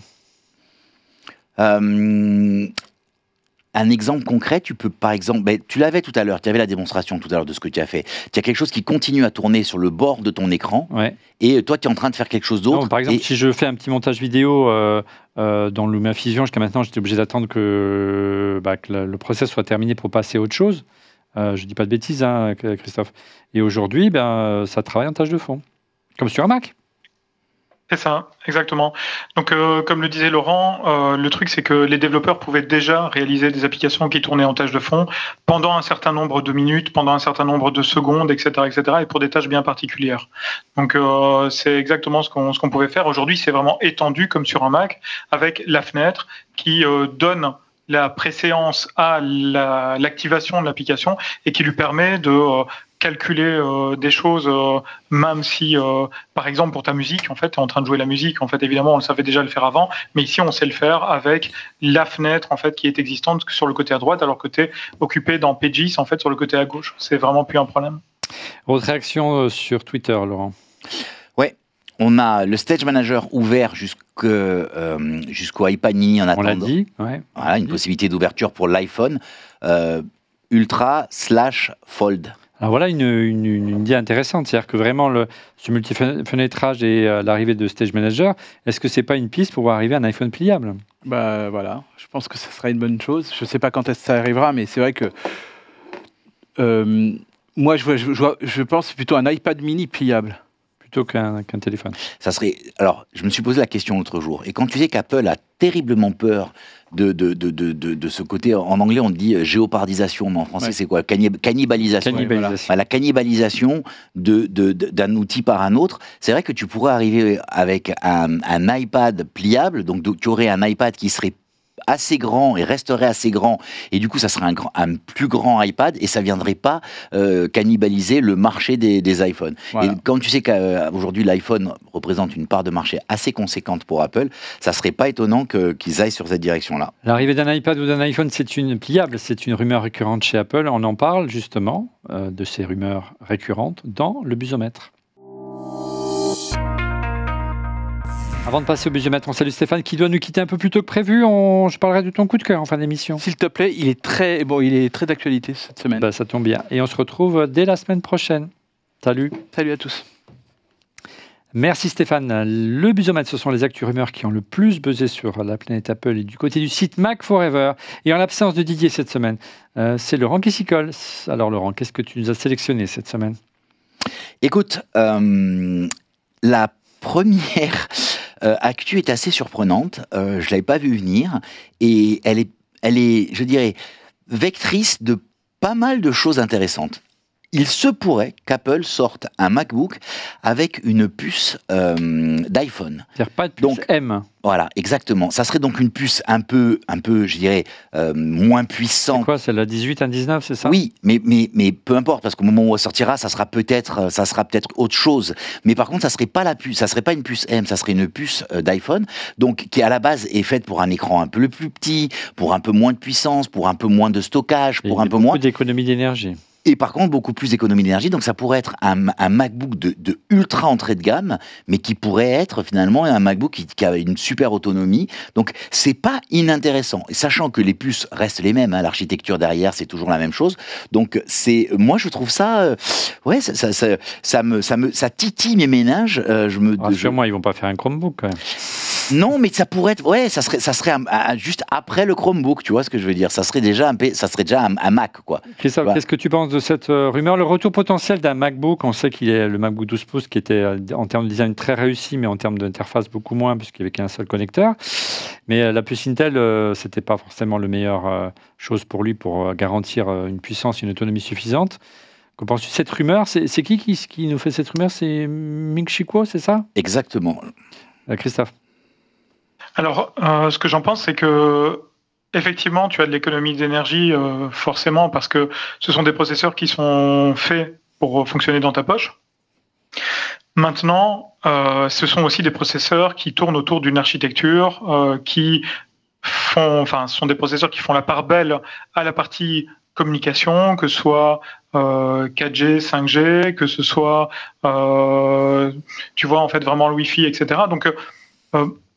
C: un exemple concret, tu peux par exemple, tu l'avais tout à l'heure, tu avais la démonstration tout à l'heure de ce que tu as fait. Tu as quelque chose qui continue à tourner sur le bord de ton écran, et toi tu es en train de faire quelque chose d'autre.
A: Par exemple, si je fais un petit montage vidéo dans LumaFusion, jusqu'à maintenant j'étais obligé d'attendre que le process soit terminé pour passer à autre chose. Je dis pas de bêtises, hein, Christophe. Et aujourd'hui, ça travaille en tâche de fond, comme sur un Mac.
E: C'est ça, exactement. Donc, comme le disait Laurent, le truc, c'est que les développeurs pouvaient déjà réaliser des applications qui tournaient en tâche de fond pendant un certain nombre de minutes, pendant un certain nombre de secondes, etc., et pour des tâches bien particulières. Donc, c'est exactement ce qu'on pouvait faire. Aujourd'hui, c'est vraiment étendu, comme sur un Mac, avec la fenêtre qui donne la préséance à l'activation de l'application et qui lui permet de calculer des choses, même si, par exemple, pour ta musique, en fait, tu es en train de jouer la musique, en fait, évidemment, on le savait déjà le faire avant, mais ici, on sait le faire avec la fenêtre, en fait, qui est existante sur le côté à droite, alors que tu es occupé dans Pages, en fait, sur le côté à gauche. C'est vraiment plus un problème.
A: Votre réaction sur Twitter, Laurent?
C: Ouais, on a le Stage Manager ouvert jusqu'au iPad mini en attendant.
A: On l'a dit, ouais.
C: Voilà, une possibilité d'ouverture pour l'iPhone Ultra/Fold.
A: Alors voilà une idée intéressante, c'est-à-dire que vraiment ce multi-fenêtrage et l'arrivée de Stage Manager, est-ce que c'est pas une piste pour arriver à un iPhone pliable?
D: Voilà, je pense que ça sera une bonne chose. Je ne sais pas quand est-ce que ça arrivera, mais c'est vrai que moi je pense plutôt un iPad mini pliable.
A: Plutôt qu'un téléphone.
C: Ça serait. Alors, je me suis posé la question l'autre jour, et quand tu sais qu'Apple a terriblement peur de ce côté, en anglais on dit géopardisation, mais en français c'est quoi? Cannibalisation. La cannibalisation d'un outil par un autre. C'est vrai que tu pourrais arriver avec un iPad pliable, donc tu aurais un iPad qui serait assez grand et resterait assez grand, et du coup ça serait un plus grand iPad, et ça viendrait pas cannibaliser le marché des iPhones. Voilà. Et quand tu sais qu'aujourd'hui l'iPhone représente une part de marché assez conséquente pour Apple, ça serait pas étonnant qu'ils aillent sur cette direction-là.
A: L'arrivée d'un iPad ou d'un iPhone, c'est une rumeur récurrente chez Apple. On en parle justement de ces rumeurs récurrentes dans le Busomètre. Avant de passer au Busomètre, on salue Stéphane qui doit nous quitter un peu plus tôt que prévu. Je parlerai de ton coup de cœur en fin d'émission.
D: S'il te plaît, il est très d'actualité cette semaine.
A: Ça tombe bien. Et on se retrouve dès la semaine prochaine. Salut.
D: Salut à tous.
A: Merci Stéphane. Le Busomètre, ce sont les actus rumeurs qui ont le plus buzzé sur la planète Apple et du côté du site Mac Forever. Et en l'absence de Didier cette semaine, c'est Laurent qui s'y colle. Alors Laurent, qu'est-ce que tu nous as sélectionné cette semaine?
C: Écoute, la première actu est assez surprenante. Je ne l'avais pas vue venir, et elle est, je dirais, vectrice de pas mal de choses intéressantes. Il se pourrait qu'Apple sorte un MacBook avec une puce d'iPhone.
A: C'est-à-dire pas de puce M.
C: Voilà, exactement. Ça serait donc une puce un peu, je dirais, moins puissante.
A: C'est quoi, c'est la 18, un 19, c'est ça?
C: Oui, mais peu importe, parce qu'au moment où elle sortira, ça sera peut-être autre chose. Mais par contre, ça serait pas la puce, ça serait pas une puce M, ça serait une puce d'iPhone, donc qui à la base est faite pour un écran un peu plus petit, pour un peu moins de puissance, pour un peu moins de stockage, pour un peu moins
A: d'économie d'énergie.
C: Et par contre, beaucoup plus d'économie d'énergie. Donc, ça pourrait être un MacBook de ultra entrée de gamme, mais qui pourrait être finalement un MacBook qui a une super autonomie. Donc, c'est pas inintéressant. Et sachant que les puces restent les mêmes, hein, l'architecture derrière, c'est toujours la même chose. Donc, moi, je trouve ça, ça titille mes méninges.
A: Rassure-moi, ils vont pas faire un Chromebook quand même.
C: Non, mais ça pourrait être, ça serait juste après le Chromebook, tu vois ce que je veux dire. Ça serait déjà un Mac, quoi.
A: Christophe, qu'est-ce que tu penses de cette rumeur? Le retour potentiel d'un MacBook, on sait qu'il est le MacBook 12 pouces qui était en termes de design très réussi, mais en termes d'interface beaucoup moins, puisqu'il n'y avait qu'un seul connecteur. Mais la puce Intel, c'était pas forcément la meilleure chose pour lui pour garantir une puissance et une autonomie suffisante. Que penses-tu de cette rumeur? C'est qui nous fait cette rumeur? C'est Ming-Chi Kuo, c'est ça?
C: Exactement.
A: Christophe?
E: Alors, ce que j'en pense, c'est que effectivement, tu as de l'économie d'énergie, forcément, parce que ce sont des processeurs qui sont faits pour fonctionner dans ta poche. Maintenant, ce sont aussi des processeurs qui tournent autour d'une architecture sont des processeurs qui font la part belle à la partie communication, que ce soit 4G, 5G, que ce soit, tu vois, en fait, vraiment le Wi-Fi, etc. Donc,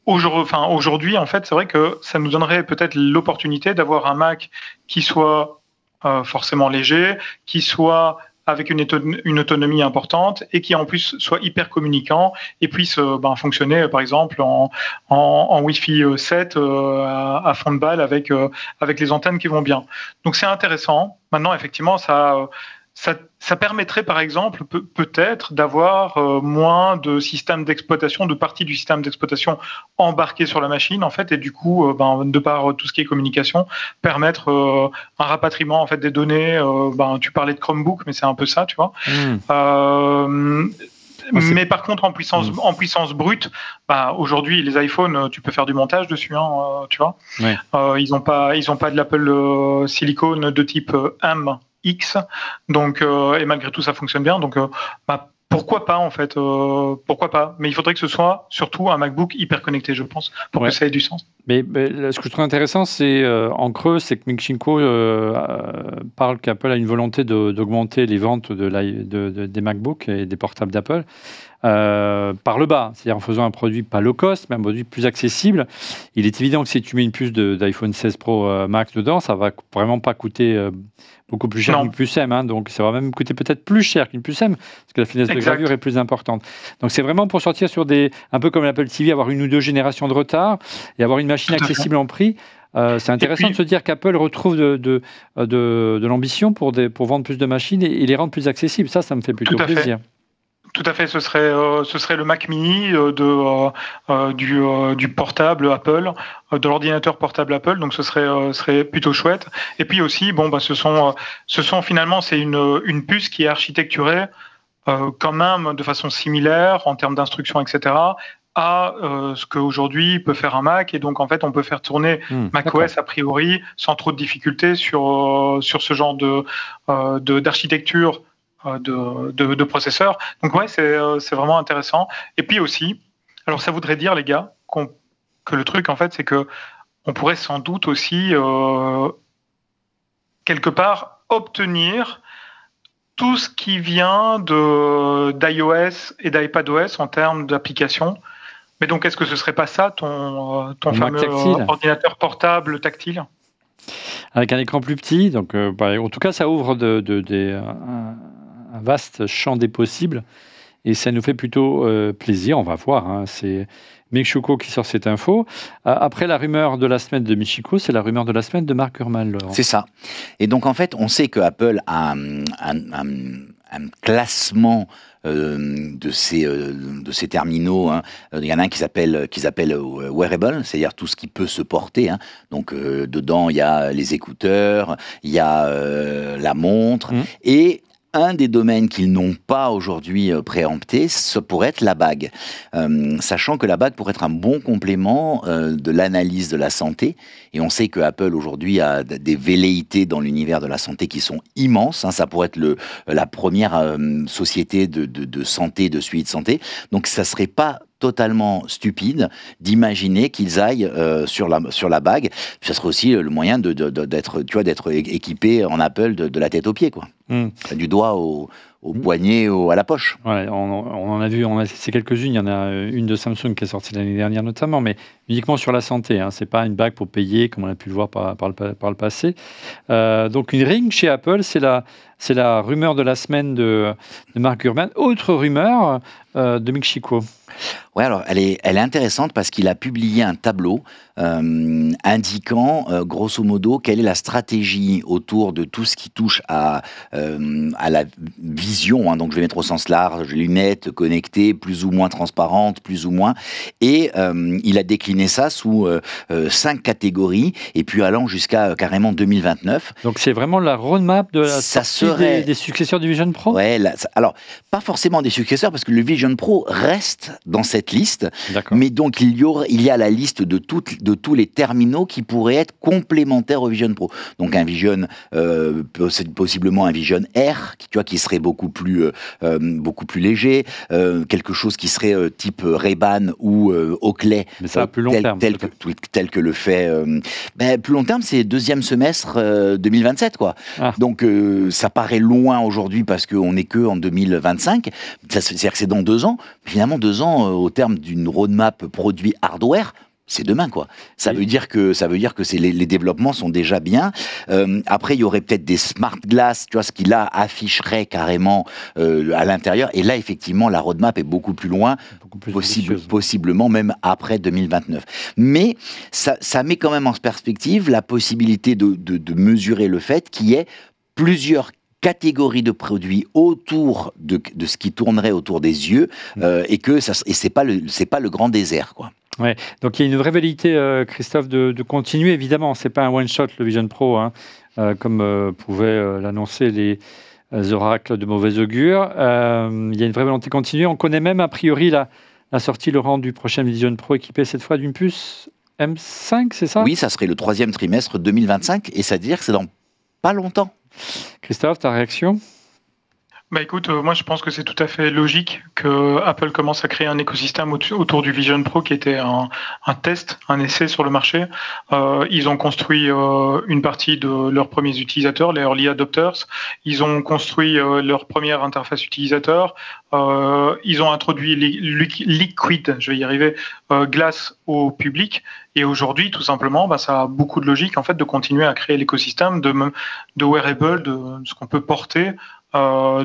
E: aujourd'hui, en fait, c'est vrai que ça nous donnerait peut-être l'opportunité d'avoir un Mac qui soit forcément léger, qui soit avec une autonomie importante et qui en plus soit hyper communicant et puisse fonctionner par exemple en Wi-Fi 7 à fond de balle avec les antennes qui vont bien. Donc c'est intéressant. Maintenant, effectivement, ça permettrait par exemple peut-être d'avoir moins de systèmes d'exploitation, de parties du système d'exploitation embarquées sur la machine en fait, et du coup, de par tout ce qui est communication, permettre un rapatriement en fait des données. Tu parlais de Chromebook, mais c'est un peu ça, tu vois. Mais par contre, en puissance brute, aujourd'hui, les iPhones, tu peux faire du montage dessus, tu vois.
A: Ouais.
E: Ils n'ont pas de l'Apple Silicon de type M-X, donc et malgré tout, ça fonctionne bien. Donc, pourquoi pas en fait, pourquoi pas. Mais il faudrait que ce soit surtout un MacBook hyper connecté, je pense, pour que ça ait du sens.
A: Mais ce que je trouve intéressant, c'est en creux, c'est que Ming-Chi Kuo parle qu'Apple a une volonté d'augmenter les ventes des MacBooks et des portables d'Apple par le bas, c'est-à-dire en faisant un produit pas low cost, mais un produit plus accessible. Il est évident que si tu mets une puce d'iPhone 16 Pro Max dedans, ça va vraiment pas coûter beaucoup plus cher qu'une puce M, donc ça va même coûter peut-être plus cher qu'une puce M, parce que la finesse de gravure est plus importante. Donc c'est vraiment pour sortir sur un peu comme l'Apple TV, avoir 1 ou 2 générations de retard et avoir une machine accessible en prix. C'est intéressant de se dire qu'Apple retrouve de l'ambition pour vendre plus de machines et les rendre plus accessibles. Ça me fait plutôt plaisir.
E: Tout à fait, ce serait le Mac Mini du portable Apple, de l'ordinateur portable Apple, donc ce serait plutôt chouette. Et puis aussi, ce sont finalement, c'est une puce qui est architecturée quand même de façon similaire en termes d'instructions, etc., à ce qu'aujourd'hui peut faire un Mac, et donc en fait on peut faire tourner macOS a priori sans trop de difficultés sur ce genre d'architecture de processeurs. Donc ouais, c'est vraiment intéressant. Et puis aussi, alors ça voudrait dire, les gars, que le truc en fait, c'est que on pourrait sans doute aussi quelque part obtenir tout ce qui vient d'iOS et d'iPadOS en termes d'applications. Mais donc, est-ce que ce serait pas ça ton fameux ordinateur portable tactile?
A: Avec un écran plus petit, donc en tout cas, ça ouvre un vaste champ des possibles et ça nous fait plutôt plaisir. On va voir. C'est Ming-Chi Kuo qui sort cette info. Après la rumeur de la semaine de Ming-Chi Kuo, c'est la rumeur de la semaine de Mark Gurman, Laurent.
C: C'est ça. Et donc en fait, on sait que Apple a un classement de ces terminaux. Il y en a un qui s'appelle wearable, c'est-à-dire tout ce qui peut se porter. Donc dedans, il y a les écouteurs, il y a la montre et un des domaines qu'ils n'ont pas aujourd'hui préempté, ce pourrait être la bague. Sachant que la bague pourrait être un bon complément de l'analyse de la santé. Et on sait que Apple aujourd'hui a des velléités dans l'univers de la santé qui sont immenses. Ça pourrait être la première société de santé, de suivi de santé. Donc ça serait pas totalement stupide d'imaginer qu'ils aillent sur la bague. Puis ça serait aussi le moyen d'être équipé en Apple de la tête aux pieds, quoi. Du doigt au poignet, à la poche.
A: Ouais, on en a vu, c'est quelques-unes. Il y en a une de Samsung qui est sortie l'année dernière notamment, mais uniquement sur la santé. C'est pas une bague pour payer comme on a pu le voir par le passé. Donc une Ring chez Apple, c'est la rumeur de la semaine de Mark Gurman. Autre rumeur de Ming-Chi Kuo.
C: Ouais, alors elle est intéressante parce qu'il a publié un tableau indiquant grosso modo quelle est la stratégie autour de tout ce qui touche à la vision. Donc je vais mettre au sens large, lunettes connectées, plus ou moins transparentes, plus ou moins. Et il a décliné ça sous 5 catégories et puis allant jusqu'à carrément 2029.
A: Donc c'est vraiment la roadmap de la sortie des successeurs du Vision Pro.
C: Ouais, alors pas forcément des successeurs parce que le Vision Pro reste dans cette liste, mais donc il y a la liste de tous les terminaux qui pourraient être complémentaires au Vision Pro. Donc un Vision, possiblement un Vision Air, qui serait beaucoup plus léger, quelque chose qui serait type Ray-Ban ou Oakley.
A: Mais ça à plus long terme.
C: Tel que le fait. Plus long terme, c'est deuxième semestre 2027, quoi. Donc ça paraît loin aujourd'hui parce qu'on n'est que en 2025. C'est-à-dire que c'est dans 2 ans. Finalement, 2 ans, au terme d'une roadmap produit hardware, c'est demain, quoi. Ça veut dire que les développements sont déjà bien. Après, il y aurait peut-être des smart glass, tu vois, ce qui là afficherait carrément à l'intérieur. Et là, effectivement, la roadmap est beaucoup plus loin, possiblement même après 2029. Mais ça met quand même en perspective la possibilité de mesurer le fait qu'il y ait plusieurs catégories de produits autour de ce qui tournerait autour des yeux et c'est pas le grand désert, quoi.
A: Ouais, donc il y a une vraie velléité, Christophe, de continuer. Évidemment, c'est pas un one-shot le Vision Pro, hein, comme pouvaient l'annoncer les oracles de mauvais augure. Il y a une vraie volonté de continuer. On connaît même a priori la sortie, Laurent, du prochain Vision Pro équipé cette fois d'une puce M5, c'est ça?
C: Oui, ça serait le 3e trimestre 2025 et ça veut dire que c'est dans pas longtemps.
A: Christophe, ta réaction?
E: Bah écoute, moi je pense que c'est tout à fait logique que Apple commence à créer un écosystème autour du Vision Pro qui était un test, un essai sur le marché. Ils ont construit une partie de leurs premiers utilisateurs, les early adopters. Ils ont construit leur première interface utilisateur. Ils ont introduit Liquid, je vais y arriver, Glass au public. Et aujourd'hui, tout simplement, ça a beaucoup de logique en fait de continuer à créer l'écosystème de wearable, de ce qu'on peut porter.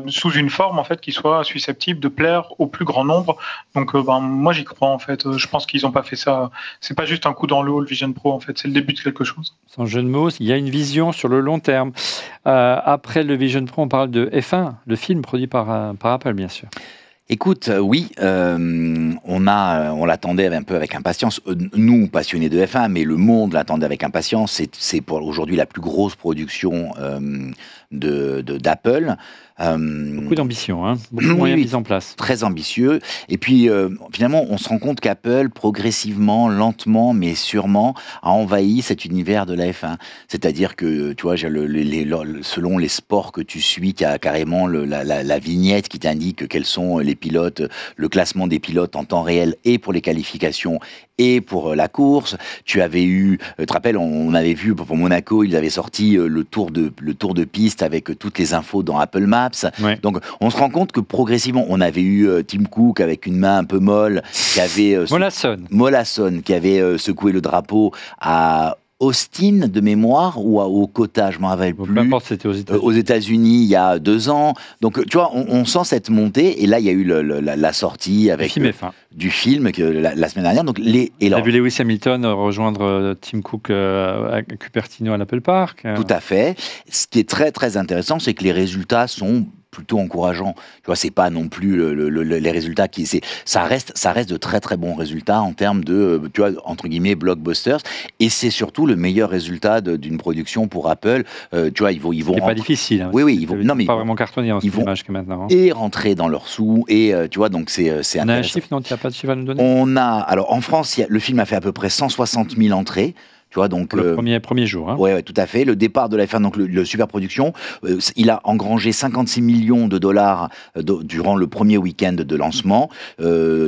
E: Sous une forme en fait qui soit susceptible de plaire au plus grand nombre. Donc moi j'y crois en fait. Je pense qu'ils n'ont pas fait ça. C'est pas juste un coup dans l'eau le Vision Pro en fait. C'est le début de quelque chose.
A: Sans jeu de mots, il y a une vision sur le long terme. Après le Vision Pro, on parle de F1, le film produit par Apple bien sûr.
C: Écoute, oui, on l'attendait un peu avec impatience. Nous, passionnés de F1, mais le monde l'attendait avec impatience. C'est pour aujourd'hui la plus grosse production d'Apple.
A: Beaucoup d'ambition, hein, beaucoup de moyens mis en place.
C: Très ambitieux. Et puis, finalement, on se rend compte qu'Apple, progressivement, lentement, mais sûrement, a envahi cet univers de la F1. C'est-à-dire que, tu vois, selon les sports que tu suis, tu as carrément la vignette qui t'indique quels sont les pilotes, le classement des pilotes en temps réel et pour les qualifications et pour la course. Tu avais eu, tu te rappelles, on avait vu pour Monaco, ils avaient sorti le tour de piste avec toutes les infos dans Apple Maps. Ouais. Donc on se rend compte que progressivement, on avait eu Tim Cook avec une main un peu molle, qui avait Mollason, qui avait secoué le drapeau à Austin de mémoire ou au Kota, je m'en rappelle plus.
A: Peu importe, c'était aux
C: États-Unis il y a 2 ans. Donc tu vois, on sent cette montée. Et là, il y a eu la sortie avec du film la semaine dernière. Donc
A: on a vu Lewis Hamilton rejoindre Tim Cook à Cupertino à l'Apple Park.
C: Tout à fait. Ce qui est très très intéressant, c'est que les résultats sont plutôt encourageant. Tu vois, c'est pas non plus les résultats ça reste de très très bons résultats en termes de, tu vois, entre guillemets, blockbusters. Et c'est surtout le meilleur résultat d'une production pour Apple. Tu vois, ils vont.
A: C'est pas difficile. Hein,
C: oui, ils vont. Non, mais
A: pas vraiment cartonner en ce image que maintenant. Hein.
C: Et rentrer dans leurs sous. Et tu vois, donc c'est intéressant.
A: On a un chiffre, non? Tu n'as pas de chiffre à nous donner?
C: Alors en France, le film a fait à peu près 160 000 entrées. Tu vois, donc,
A: le premier jour. Hein.
C: Ouais, tout à fait. Le départ de la F1, donc le Superproduction, il a engrangé 56 millions de dollars durant le premier week-end de lancement. Tu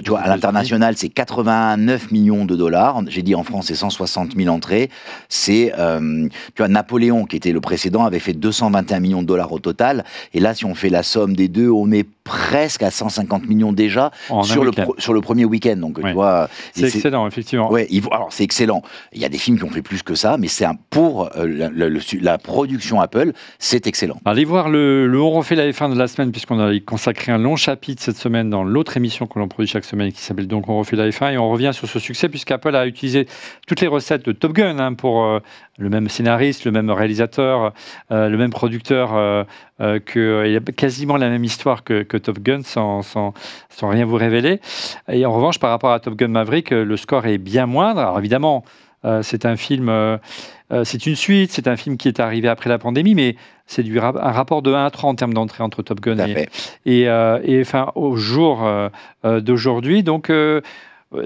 C: vois, à l'international, c'est 89 millions de dollars. J'ai dit en France, c'est 160 000 entrées. C'est, tu vois, Napoléon, qui était le précédent, avait fait 221 millions de dollars au total. Et là, si on fait la somme des deux, on est presque à 150 millions déjà sur le premier week-end. Donc, tu vois,
A: c'est excellent, effectivement.
C: Ouais, alors c'est excellent. Il y a des films qui ont fait plus que ça, mais c'est pour la production Apple, c'est excellent.
A: Allez voir le On refait la F1 de la semaine, puisqu'on a consacré un long chapitre cette semaine dans l'autre émission que l'on produit chaque semaine, qui s'appelle donc On refait la F1, et on revient sur ce succès, puisqu'Apple a utilisé toutes les recettes de Top Gun pour le même scénariste, le même réalisateur, le même producteur, il y a quasiment la même histoire que Top Gun, sans rien vous révéler. Et en revanche, par rapport à Top Gun Maverick, le score est bien moindre. Alors évidemment, c'est un film, c'est une suite, c'est un film qui est arrivé après la pandémie, mais c'est un rapport de 1 à 3 en termes d'entrée entre Top Gun et enfin, au jour d'aujourd'hui. Donc,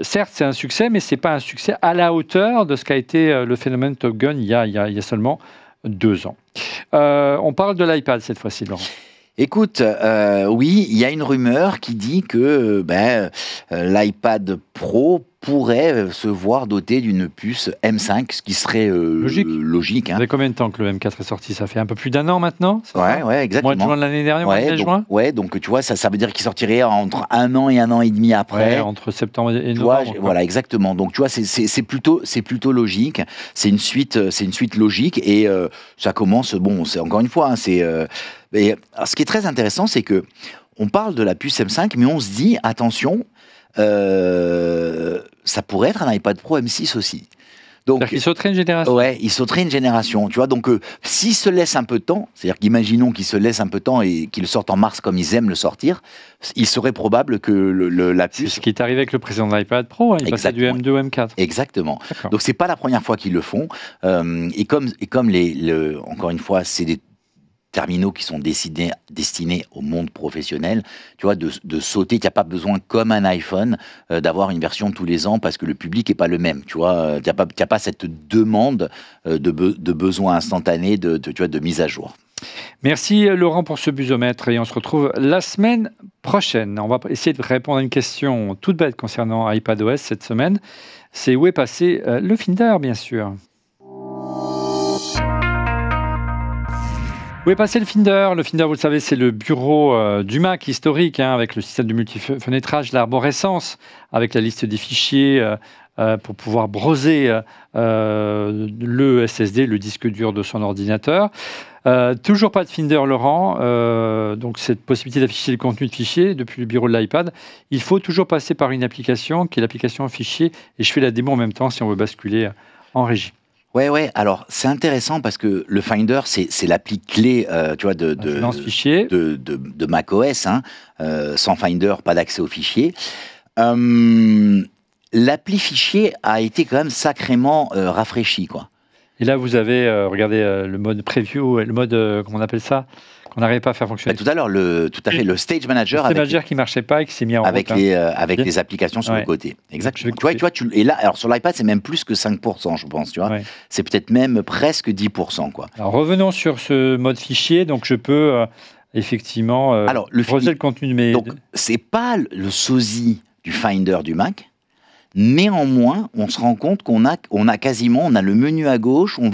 A: certes, c'est un succès, mais ce n'est pas un succès à la hauteur de ce qu'a été le phénomène Top Gun il y a seulement 2 ans. On parle de l'iPad cette fois-ci, Laurent.
C: Écoute, oui, il y a une rumeur qui dit que l'iPad Pro pourrait se voir doté d'une puce M5, ce qui serait logique.
A: Ça fait combien de temps que le M4 est sorti? Ça fait un peu plus d'un an maintenant?
C: Ouais, exactement.
A: Mois de juin de l'année dernière, mois de juin.
C: Ouais, donc tu vois, ça veut dire qu'il sortirait entre 1 an et 1 an et demi après.
A: Ouais, entre septembre et novembre.
C: Voilà, exactement. Donc tu vois, c'est plutôt logique. C'est une suite logique et ça commence. Bon, c'est encore une fois, mais ce qui est très intéressant, c'est que on parle de la puce M5, mais on se dit attention. Ça pourrait être un iPad Pro M6 aussi. Donc,
A: il sauterait une génération.
C: Ouais, il sauterait une génération. Tu vois, donc s'il se laisse un peu de temps, c'est-à-dire qu'imaginons qu'il se laisse un peu de temps et qu'il le sorte en mars comme ils aiment le sortir, il serait probable que la puce.
A: C'est ce qui est arrivé avec le précédent de l'iPad Pro, hein, il passait du M2 au M4.
C: Exactement. Donc c'est pas la première fois qu'ils le font. Et comme encore une fois, c'est des terminaux qui sont destinés au monde professionnel, tu vois, de sauter. Il n'y a pas besoin, comme un iPhone, d'avoir une version tous les ans parce que le public n'est pas le même, tu vois. Il n'y a pas cette demande de besoin instantané de mise à jour.
A: Merci Laurent pour ce busomètre et on se retrouve la semaine prochaine. On va essayer de répondre à une question toute bête concernant iPadOS cette semaine. C'est où est passé le Finder, bien sûr. Où est passé le Finder? Le Finder, vous le savez, c'est le bureau du Mac historique, hein, avec le système de multifenêtrage, l'arborescence, avec la liste des fichiers pour pouvoir browser le SSD, le disque dur de son ordinateur. Toujours pas de Finder, Laurent. Donc cette possibilité d'afficher le contenu de fichiers depuis le bureau de l'iPad, il faut toujours passer par une application qui est l'application fichier. Et je fais la démo en même temps si on veut basculer en régie.
C: Ouais. Alors, c'est intéressant parce que le Finder, c'est l'appli clé, tu vois, de macOS. Hein. Sans Finder, pas d'accès aux fichiers. L'appli fichier a été quand même sacrément rafraîchi, quoi.
A: Et là, vous avez, regardez, le mode preview, le mode, comment on appelle ça, qu'on n'arrivait pas à faire fonctionner.
C: Tout à l'heure, le Stage Manager.
A: Le Stage Manager qui ne marchait pas et qui s'est mis en route.
C: Avec les applications sur le côté. Exactement. Et là, alors sur l'iPad, c'est même plus que 5%, je pense, tu vois. Ouais. C'est peut-être même presque 10%, quoi.
A: Alors, revenons sur ce mode fichier. Donc, je peux effectivement browser le contenu de mes...
C: Donc, c'est pas le sosie du Finder du Mac. Néanmoins, on se rend compte qu'on a le menu à gauche, on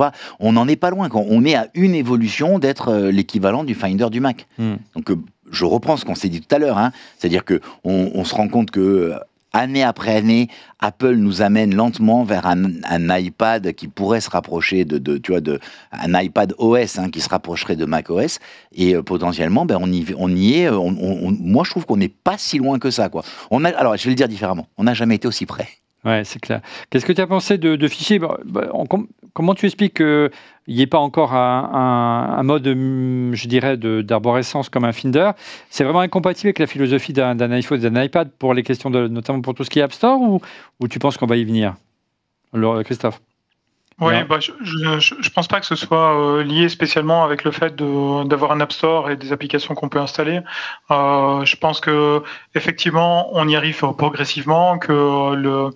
C: n'en est pas loin. On est à une évolution d'être l'équivalent du Finder du Mac. Donc, je reprends ce qu'on s'est dit tout à l'heure, hein, c'est-à-dire que on se rend compte que année après année, Apple nous amène lentement vers un iPad qui pourrait se rapprocher un iPad OS, hein, qui se rapprocherait de macOS, et potentiellement, on y est. Moi, je trouve qu'on n'est pas si loin que ça, quoi. Alors, je vais le dire différemment. On n'a jamais été aussi près.
A: Ouais, c'est clair. Qu'est-ce que tu as pensé de fichiers? Comment tu expliques qu'il n'y ait pas encore un mode, je dirais, d'arborescence comme un Finder? C'est vraiment incompatible avec la philosophie d'un iPhone et d'un iPad pour les questions notamment pour tout ce qui est App Store, ou tu penses qu'on va y venir? Alors, Christophe?
E: Oui, je pense pas que ce soit lié spécialement avec le fait d'avoir un App Store et des applications qu'on peut installer. Je pense que effectivement, on y arrive progressivement, que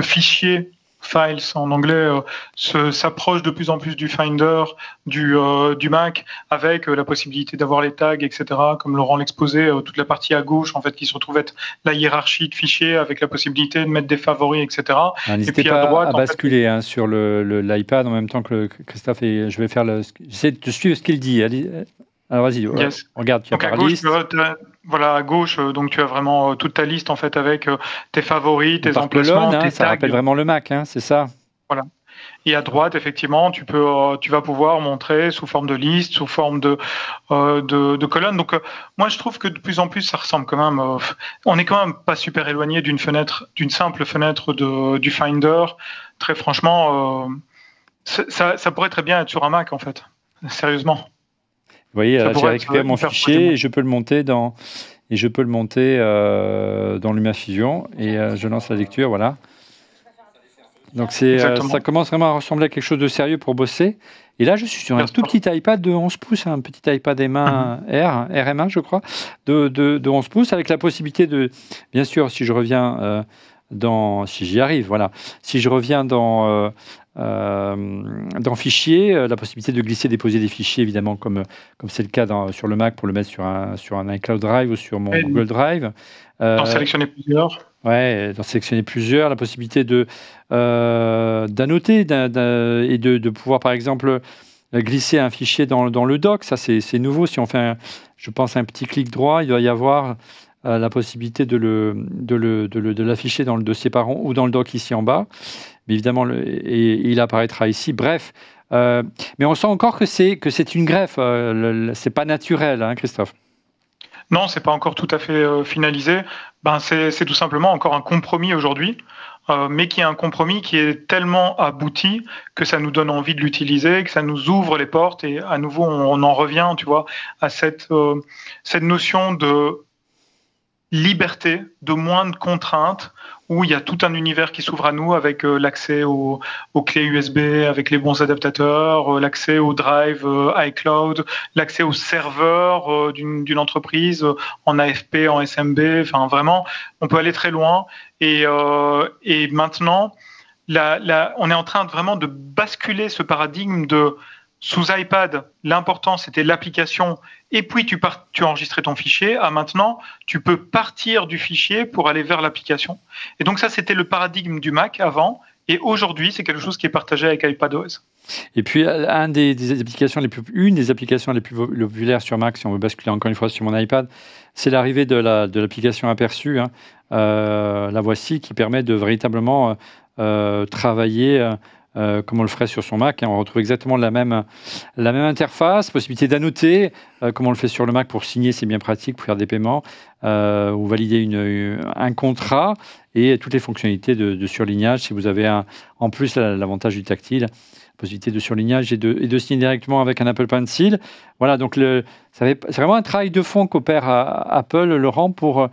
E: fichier Files en anglais s'approche de plus en plus du Finder du Mac, avec la possibilité d'avoir les tags, etc. Comme Laurent l'exposait, toute la partie à gauche en fait qui se retrouve être la hiérarchie de fichiers avec la possibilité de mettre des favoris, etc.
A: N'hésitez pas à droite, à basculer sur l'iPad en même temps que Christophe, et je vais faire j'essaie de suivre ce qu'il dit. Alors vas-y, regarde, tu as par liste.
E: Voilà, à gauche, donc tu as vraiment toute ta liste en fait avec tes favoris, tes emplacements, tes tags.
A: Ça rappelle vraiment le Mac, hein, c'est ça.
E: Voilà. Et à droite, effectivement, tu vas pouvoir montrer sous forme de liste, sous forme de colonne. Donc, moi, je trouve que de plus en plus, ça ressemble quand même. On n'est quand même pas super éloigné d'une simple fenêtre du Finder. Très franchement, ça pourrait très bien être sur un Mac, en fait. Sérieusement.
A: Vous voyez, j'ai récupéré mon fichier et je peux le monter dans LumaFusion et je lance la lecture, voilà. Donc ça commence vraiment à ressembler à quelque chose de sérieux pour bosser. Et là, je suis sur un tout petit iPad de 11 pouces, un petit iPad M1 RM1, je crois, de 11 pouces, avec la possibilité de, bien sûr, si je reviens si j'y arrive, voilà, si je reviens dans dans Fichiers, la possibilité de glisser, déposer des fichiers, évidemment, comme c'est le cas sur le Mac, pour le mettre sur un iCloud Drive ou sur mon Google Drive.
E: D'en sélectionner plusieurs.
A: Ouais, d'en sélectionner plusieurs. La possibilité d'annoter et de pouvoir, par exemple, glisser un fichier dans le doc. Ça, c'est nouveau. Si on fait, je pense, un petit clic droit, il doit y avoir la possibilité de l'afficher dans le dossier parent ou dans le doc ici en bas. Mais évidemment, il apparaîtra ici. Bref, mais on sent encore que c'est une greffe. C'est pas naturel, hein, Christophe.
E: Non, c'est pas encore tout à fait finalisé. C'est tout simplement encore un compromis aujourd'hui, mais qui est un compromis qui est tellement abouti que ça nous donne envie de l'utiliser, que ça nous ouvre les portes. Et à nouveau, on en revient, tu vois, à cette notion de liberté, de moins de contraintes, où il y a tout un univers qui s'ouvre à nous avec l'accès aux clés USB, avec les bons adaptateurs, l'accès au drive iCloud, l'accès aux serveurs d'une entreprise en AFP, en SMB. Enfin, vraiment, on peut aller très loin. Et maintenant, on est en train vraiment de basculer ce paradigme de sous iPad, l'important c'était l'application et puis tu enregistrais ton fichier. À maintenant, tu peux partir du fichier pour aller vers l'application. Et donc ça, c'était le paradigme du Mac avant. Et aujourd'hui, c'est quelque chose qui est partagé avec iPadOS.
A: Et puis, une des applications les plus populaires sur Mac, si on veut basculer encore une fois sur mon iPad, c'est l'arrivée de l'application Aperçu. Hein. La voici, qui permet de véritablement travailler comme on le ferait sur son Mac. Hein. On retrouve exactement la même interface, possibilité d'annoter, comme on le fait sur le Mac pour signer, c'est bien pratique, pour faire des paiements, ou valider un contrat, et toutes les fonctionnalités de surlignage, si vous avez en plus l'avantage du tactile, possibilité de surlignage et de signer directement avec un Apple Pencil. Voilà, donc c'est vraiment un travail de fond qu'opère Apple, Laurent, pour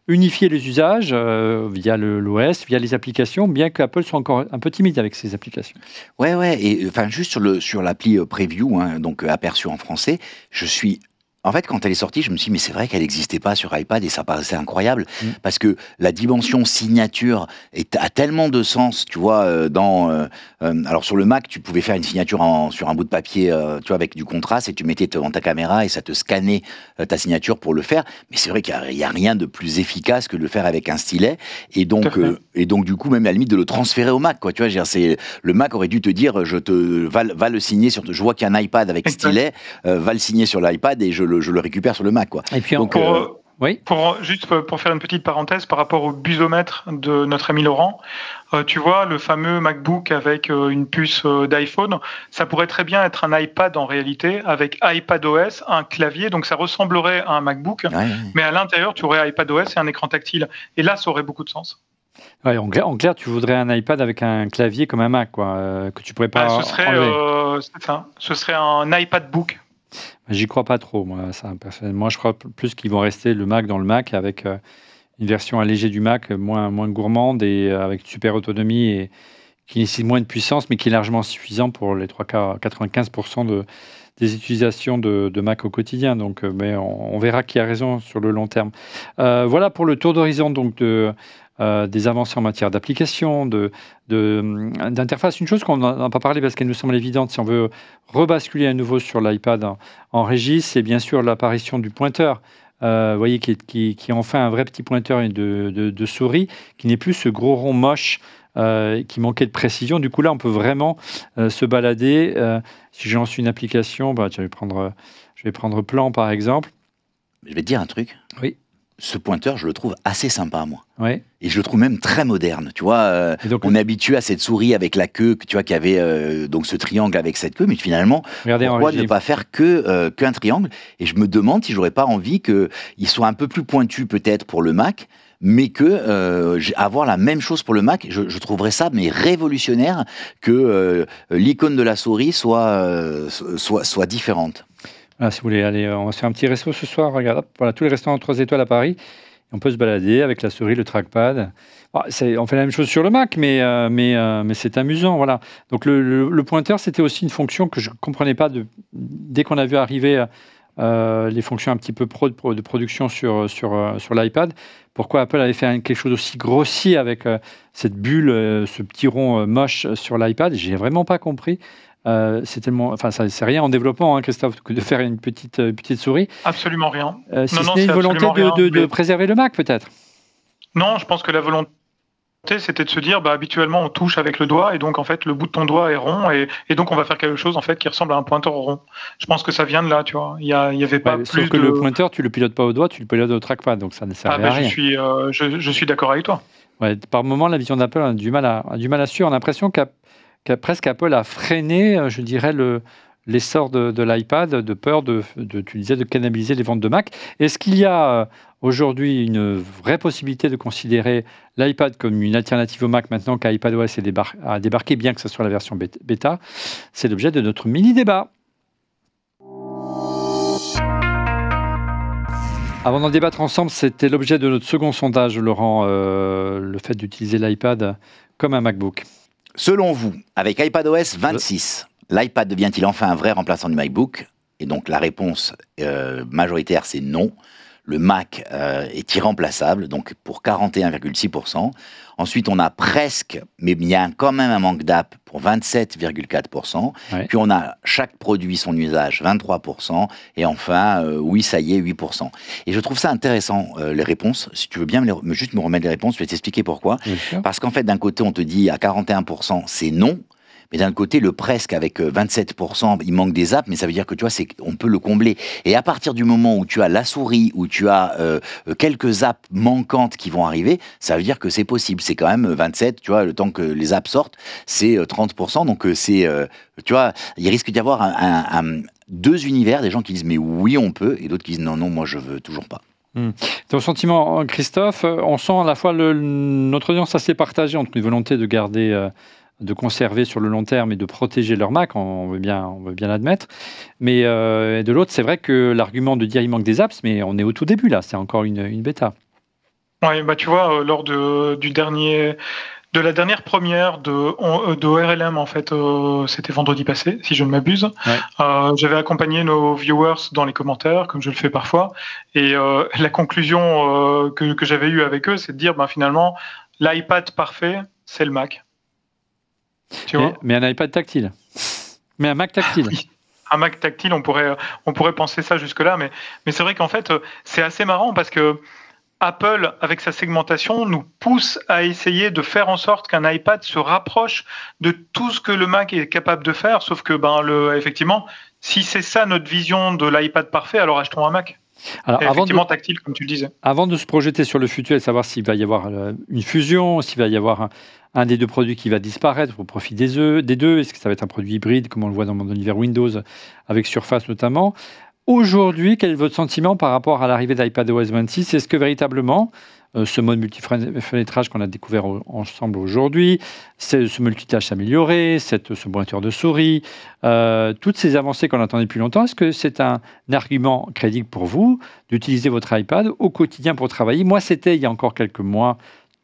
A: unifier les usages via l'OS, via les applications, bien qu'Apple soit encore un peu timide avec ses applications.
C: Ouais, et enfin juste sur l'appli Preview, hein, donc Aperçu en français, en fait, quand elle est sortie, je me suis dit, mais c'est vrai qu'elle n'existait pas sur iPad et ça paraissait incroyable parce que la dimension signature a tellement de sens, tu vois, alors sur le Mac, tu pouvais faire une signature sur un bout de papier, tu vois, avec du contraste et tu mettais devant ta caméra et ça te scannait ta signature pour le faire. Mais c'est vrai qu'il n'y a rien de plus efficace que de le faire avec un stylet et donc du coup, même à la limite de le transférer au Mac, quoi. Tu vois, le Mac aurait dû te dire, va le signer je vois qu'il y a un iPad avec stylet, va le signer sur l'iPad et je le récupère sur le Mac, quoi.
A: Et puis
E: donc, pour faire une petite parenthèse par rapport au busomètre de notre ami Laurent, tu vois, le fameux MacBook avec une puce d'iPhone, ça pourrait très bien être un iPad en réalité, avec iPadOS, un clavier, donc ça ressemblerait à un MacBook, mais à l'intérieur, tu aurais iPadOS et un écran tactile. Et là, ça aurait beaucoup de sens.
A: Ouais, en clair, tu voudrais un iPad avec un clavier comme un Mac, quoi, que tu pourrais pas enlever.
E: C'est ça. Ce serait un iPad Book.
A: J'y crois pas trop, moi, ça, personnellement. Je crois plus qu'ils vont rester le Mac dans le Mac avec une version allégée du Mac, moins gourmande et avec une super autonomie et qui nécessite moins de puissance, mais qui est largement suffisant pour les 95% des utilisations de Mac au quotidien. Donc, mais on verra qui a raison sur le long terme. Voilà pour le tour d'horizon donc des avancées en matière d'application, d'interface. Une chose qu'on n'a pas parlé parce qu'elle nous semble évidente, si on veut rebasculer à nouveau sur l'iPad en régie, c'est bien sûr l'apparition du pointeur. Vous voyez, qui est enfin un vrai petit pointeur de souris, qui n'est plus ce gros rond moche qui manquait de précision. Du coup, là, on peut vraiment se balader. Si je lance une application, je vais prendre Plan, par exemple.
C: Je vais te dire un truc.
A: Oui.
C: Ce pointeur, je le trouve assez sympa, moi.
A: Ouais.
C: Et je le trouve même très moderne. Tu vois, donc, on est habitué à cette souris avec la queue, tu vois, qui avait donc ce triangle avec cette queue, mais finalement, pourquoi ne pas faire qu'un triangle? Et je me demande si j'aurais pas envie qu'il soit un peu plus pointu peut-être pour le Mac, mais que avoir la même chose pour le Mac, je trouverais ça mais révolutionnaire que l'icône de la souris soit différente.
A: Voilà, si vous voulez aller, on va se faire un petit resto ce soir. Regarde, hop, voilà, tous les restaurants 3 étoiles à Paris. Et on peut se balader avec la souris, le trackpad. On fait la même chose sur le Mac, mais c'est amusant. Voilà. Donc le pointeur, c'était aussi une fonction que je ne comprenais pas dès qu'on a vu arriver les fonctions un petit peu pro de production sur l'iPad. Pourquoi Apple avait fait quelque chose aussi grossier avec cette bulle, ce petit rond moche sur l'iPad? J'ai vraiment pas compris. C'est tellement, enfin, c'est rien en développement, hein, Christophe, que de faire une petite souris.
E: Absolument rien.
A: Si ce n'est une volonté de préserver le Mac, peut-être.
E: Non, je pense que la volonté, c'était de se dire, habituellement, on touche avec le doigt, et donc, en fait, le bout de ton doigt est rond, et donc, on va faire quelque chose, en fait, qui ressemble à un pointeur rond. Je pense que ça vient de là, tu vois. Il y avait pas plus
A: sauf que le pointeur, tu le pilotes pas au doigt, tu le pilotes au trackpad, donc ça ne sert à rien.
E: Je suis d'accord avec toi.
A: Ouais, par moment, la vision d'Apple a du mal à suivre. On a l'impression presque Apple a freiné, je dirais, l'essor de l'iPad, de peur tu disais, de cannibaliser les ventes de Mac. Est-ce qu'il y a aujourd'hui une vraie possibilité de considérer l'iPad comme une alternative au Mac maintenant qu'iPadOS a débarqué, bien que ce soit la version bêta? C'est l'objet de notre mini-débat. Avant d'en débattre ensemble, c'était l'objet de notre second sondage, Laurent, le fait d'utiliser l'iPad comme un MacBook.
C: Selon vous, avec iPadOS 26, l'iPad devient-il enfin un vrai remplaçant du MacBook? Et donc la réponse majoritaire, c'est non. Le Mac est irremplaçable, donc pour 41,6%. Ensuite, on a presque, mais il y a quand même un manque d'app pour 27,4%. Ouais. Puis on a chaque produit, son usage, 23%. Et enfin, oui, ça y est, 8%. Et je trouve ça intéressant, les réponses. Si tu veux bien juste me remettre les réponses, je vais t'expliquer pourquoi. Parce qu'en fait, d'un côté, on te dit à 41%, c'est non. Mais d'un côté, le presque avec 27%, il manque des apps, mais ça veut dire que tu vois, on peut le combler. Et à partir du moment où tu as la souris, où tu as quelques apps manquantes qui vont arriver, ça veut dire que c'est possible. C'est quand même 27, tu vois, le temps que les apps sortent, c'est 30%. Donc tu vois, il risque d'y avoir deux univers, des gens qui disent mais oui, on peut, et d'autres qui disent non, moi je veux toujours pas.
A: Ton sentiment, Christophe, on sent à la fois notre audience assez partagée entre une volonté de garder... de conserver sur le long terme et de protéger leur Mac, on veut bien l'admettre. Mais de l'autre, c'est vrai que l'argument de dire il manque des apps, mais on est au tout début là, c'est encore une bêta.
E: Oui, tu vois, lors de la dernière première de ORLM, en fait, c'était vendredi passé, si je ne m'abuse. Ouais. J'avais accompagné nos viewers dans les commentaires, comme je le fais parfois, et la conclusion que j'avais eue avec eux, c'est de dire, finalement, l'iPad parfait, c'est le Mac.
A: Mais un iPad tactile. Mais un Mac tactile.
E: Oui. Un Mac tactile, on pourrait penser ça jusque-là, mais c'est vrai qu'en fait, c'est assez marrant parce que Apple, avec sa segmentation, nous pousse à essayer de faire en sorte qu'un iPad se rapproche de tout ce que le Mac est capable de faire, sauf que, effectivement, si c'est ça notre vision de l'iPad parfait, alors achetons un Mac. Alors, effectivement tactile, comme tu le disais.
A: Avant de se projeter sur le futur et de savoir s'il va y avoir une fusion, s'il va y avoir un des deux produits qui va disparaître au profit des deux, est-ce que ça va être un produit hybride, comme on le voit dans l'univers Windows, avec Surface notamment. Aujourd'hui, quel est votre sentiment par rapport à l'arrivée d'iPadOS 26? Est-ce que véritablement, ce mode multi-fenêtrage qu'on a découvert ensemble aujourd'hui, ce multitâche amélioré, ce pointeur de souris, toutes ces avancées qu'on attendait depuis longtemps, est-ce que c'est un argument crédible pour vous d'utiliser votre iPad au quotidien pour travailler? Moi, c'était il y a encore quelques mois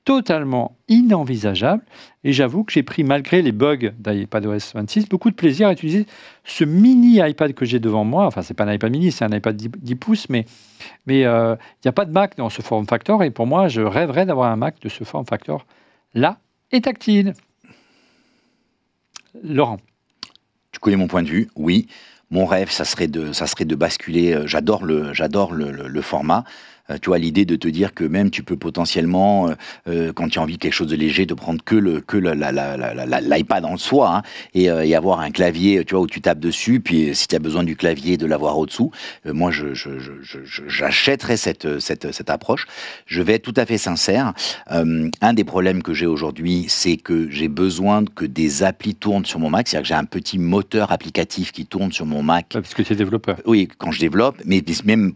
A: totalement inenvisageable, et j'avoue que j'ai pris, malgré les bugs d'iPadOS 26, beaucoup de plaisir à utiliser ce mini iPad que j'ai devant moi. Enfin, c'est pas un iPad mini, c'est un iPad 10 pouces, mais il n'y a pas de Mac dans ce form factor, et pour moi, je rêverais d'avoir un Mac de ce form factor là et tactile. Laurent.
C: Tu connais mon point de vue, oui. Mon rêve, ça serait de basculer. J'adore le format. Tu vois, l'idée de te dire que même tu peux potentiellement, quand tu as envie de quelque chose de léger, de prendre que l'iPad en soi, hein, et avoir un clavier, tu vois, où tu tapes dessus, puis si tu as besoin du clavier, de l'avoir au-dessous. Moi, j'achèterais cette approche. Je vais être tout à fait sincère. Un des problèmes que j'ai aujourd'hui, c'est que j'ai besoin que des applis tournent sur mon Mac. C'est-à-dire que j'ai un petit moteur applicatif qui tourne sur mon Mac.
A: Parce que tu es développeur.
C: Oui, quand je développe, mais même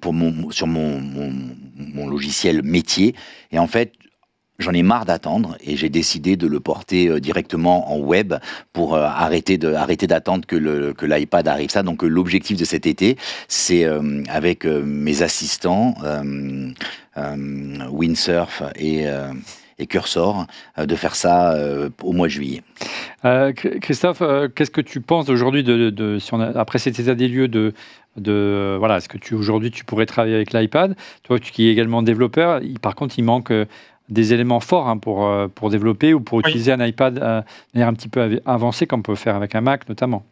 C: sur mon logiciel métier. Et en fait, j'en ai marre d'attendre et j'ai décidé de le porter directement en web pour arrêter d'attendre que l'iPad arrive. Ça, donc l'objectif de cet été, c'est avec mes assistants Windsurf et et Cursor, de faire ça au mois de juillet.
A: Christophe, qu'est-ce que tu penses aujourd'hui après cet état des lieux voilà, est-ce que aujourd'hui tu pourrais travailler avec l'iPad? Toi qui es également développeur, par contre il manque des éléments forts pour développer ou pour utiliser un iPad de manière un petit peu avancée comme on peut faire avec un Mac notamment.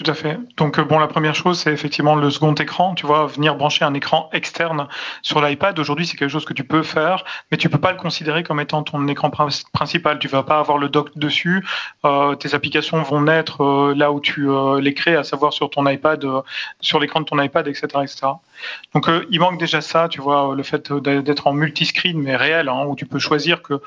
E: Tout à fait. Donc la première chose, c'est effectivement le second écran. Tu vois, venir brancher un écran externe sur l'iPad, aujourd'hui, c'est quelque chose que tu peux faire, mais tu peux pas le considérer comme étant ton écran principal. Tu vas pas avoir le dock dessus. Tes applications vont naître là où tu les crées, à savoir sur ton iPad, sur l'écran de ton iPad, etc., etc. Donc, il manque déjà ça, tu vois, le fait d'être en multiscreen, mais réel, où tu peux choisir que